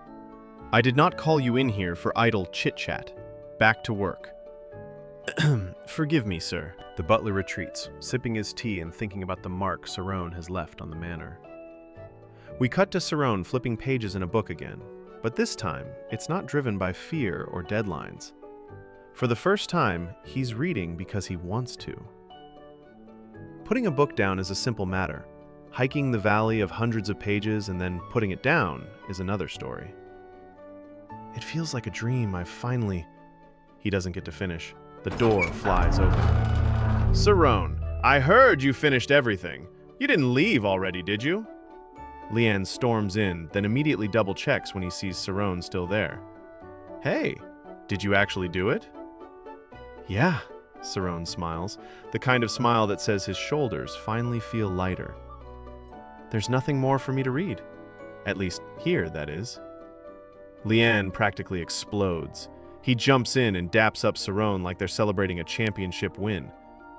I did not call you in here for idle chit-chat. Back to work. Forgive me, sir. The butler retreats, sipping his tea and thinking about the mark Sarone has left on the manor. We cut to Sarone flipping pages in a book again, but this time it's not driven by fear or deadlines. For the first time, he's reading because he wants to. Putting a book down is a simple matter. Hiking the valley of hundreds of pages and then putting it down is another story. It feels like a dream. He doesn't get to finish. The door flies open. Sarone, I heard you finished everything. You didn't leave already, did you? Leanne storms in, then immediately double-checks when he sees Sarone still there. Hey, did you actually do it? Yeah, Sarone smiles, the kind of smile that says his shoulders finally feel lighter. There's nothing more for me to read. At least here, that is. Leanne practically explodes. He jumps in and daps up Sarone like they're celebrating a championship win.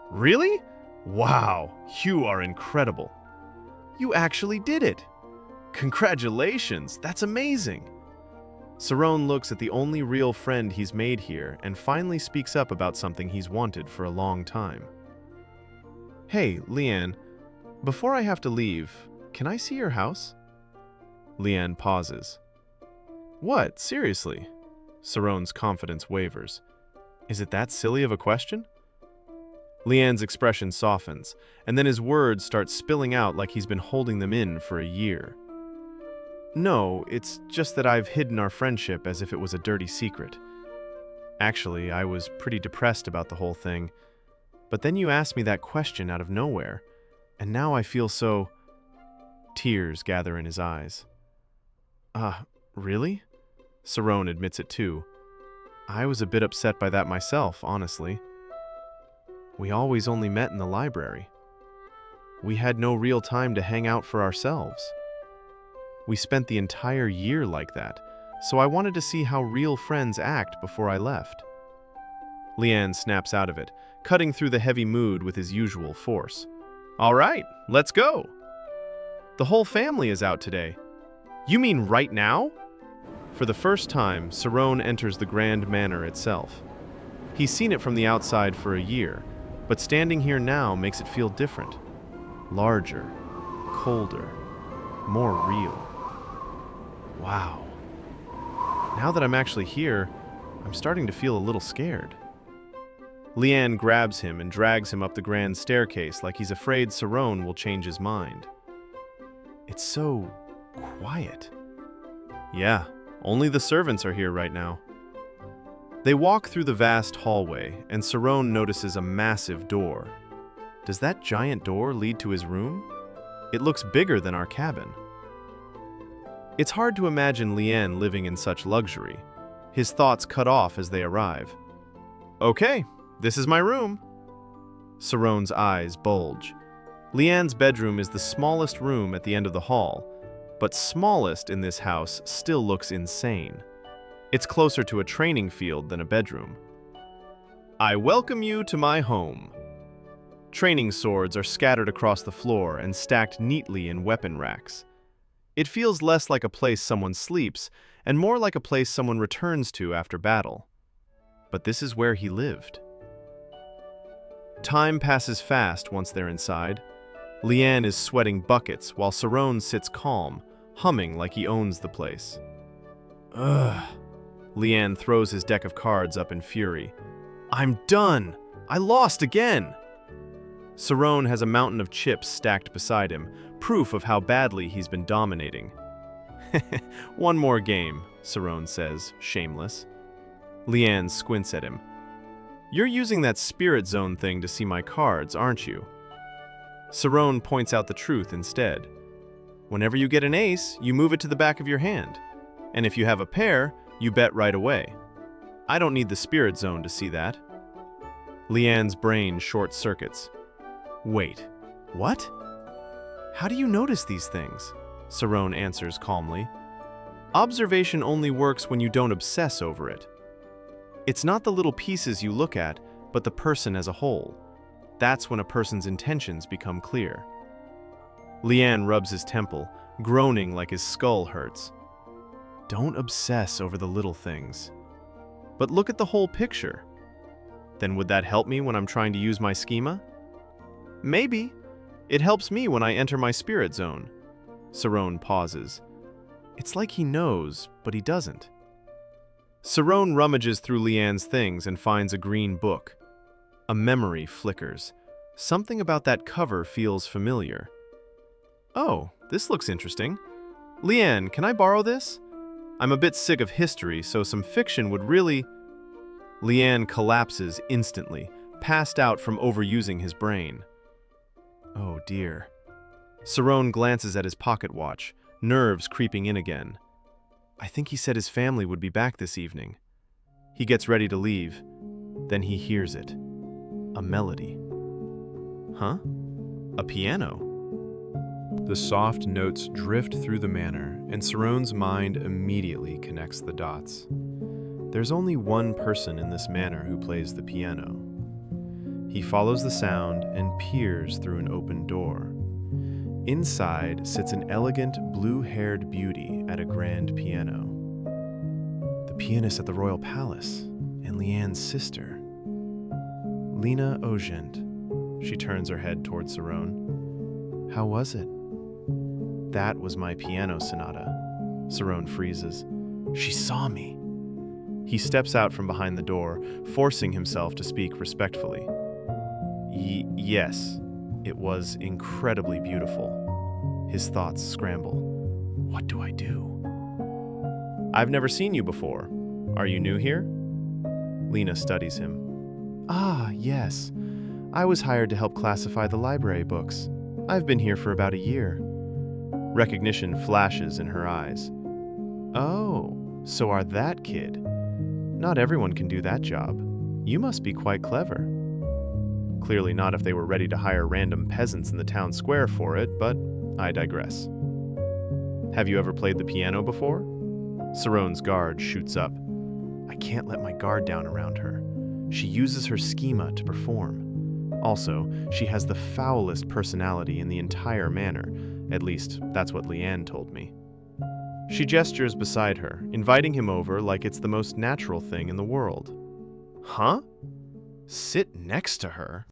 Really? Wow, you are incredible. You actually did it. Congratulations, that's amazing. Sarone looks at the only real friend he's made here and finally speaks up about something he's wanted for a long time. Hey, Leanne, before I have to leave, can I see your house? Leanne pauses. What, seriously? Sarone's confidence wavers. Is it that silly of a question? Leanne's expression softens, and then his words start spilling out like he's been holding them in for a year. No, it's just that I've hidden our friendship as if it was a dirty secret. Actually, I was pretty depressed about the whole thing, but then you asked me that question out of nowhere, and now I feel so... Tears gather in his eyes. Really? Sarone admits it too. I was a bit upset by that myself, honestly. We always only met in the library. We had no real time to hang out for ourselves. We spent the entire year like that, so I wanted to see how real friends act before I left. Leanne snaps out of it, cutting through the heavy mood with his usual force. All right, let's go. The whole family is out today. You mean right now? For the first time, Sarone enters the Grand Manor itself. He's seen it from the outside for a year, but standing here now makes it feel different. Larger, colder, more real. Wow. Now that I'm actually here, I'm starting to feel a little scared. Leanne grabs him and drags him up the grand staircase like he's afraid Sarone will change his mind. It's so quiet. Yeah, only the servants are here right now. They walk through the vast hallway, and Sarone notices a massive door. Does that giant door lead to his room? It looks bigger than our cabin. It's hard to imagine Leanne living in such luxury. His thoughts cut off as they arrive. Okay, this is my room. Sarone's eyes bulge. Leanne's bedroom is the smallest room at the end of the hall, but smallest in this house still looks insane. It's closer to a training field than a bedroom. I welcome you to my home. Training swords are scattered across the floor and stacked neatly in weapon racks. It feels less like a place someone sleeps and more like a place someone returns to after battle. But this is where he lived. Time passes fast once they're inside. Lian is sweating buckets while Sarone sits calm, humming like he owns the place. Ugh. Lian throws his deck of cards up in fury. I'm done! I lost again! Sarone has a mountain of chips stacked beside him, proof of how badly he's been dominating. One more game, Sarone says, shameless. Lian squints at him. You're using that spirit zone thing to see my cards, aren't you? Sarone points out the truth instead. Whenever you get an ace, you move it to the back of your hand. And if you have a pair, you bet right away. I don't need the spirit zone to see that. Lian's brain short-circuits. Wait, what? How do you notice these things? Sarone answers calmly. Observation only works when you don't obsess over it. It's not the little pieces you look at, but the person as a whole. That's when a person's intentions become clear. Lian rubs his temple, groaning like his skull hurts. Don't obsess over the little things. But look at the whole picture. Then would that help me when I'm trying to use my schema? Maybe. It helps me when I enter my spirit zone. Sarone pauses. It's like he knows, but he doesn't. Sarone rummages through Lian's things and finds a green book. A memory flickers. Something about that cover feels familiar. Oh, this looks interesting. Lian, can I borrow this? I'm a bit sick of history, so some fiction would really... Lian collapses instantly, passed out from overusing his brain. Oh dear. Sarone glances at his pocket watch, nerves creeping in again. I think he said his family would be back this evening. He gets ready to leave. Then he hears it. A melody. Huh? A piano. The soft notes drift through the manor, and Sarone's mind immediately connects the dots. There's only one person in this manor who plays the piano. He follows the sound and peers through an open door. Inside sits an elegant, blue-haired beauty at a grand piano. The pianist at the royal palace, and Lian's sister. Lena Ogent. She turns her head towards Sarone. How was it? That was my piano sonata. Sarone freezes. She saw me. He steps out from behind the door, forcing himself to speak respectfully. Yes, it was incredibly beautiful. His thoughts scramble. What do I do? I've never seen you before. Are you new here? Lena studies him. Ah, yes. I was hired to help classify the library books. I've been here for about a year. Recognition flashes in her eyes. Oh, so are that kid. Not everyone can do that job. You must be quite clever. Clearly not if they were ready to hire random peasants in the town square for it, but I digress. Have you ever played the piano before? Sarone's guard shoots up. I can't let my guard down around her. She uses her schema to perform. Also, she has the foulest personality in the entire manor. At least, that's what Lian told me. She gestures beside her, inviting him over like it's the most natural thing in the world. Huh? Sit next to her?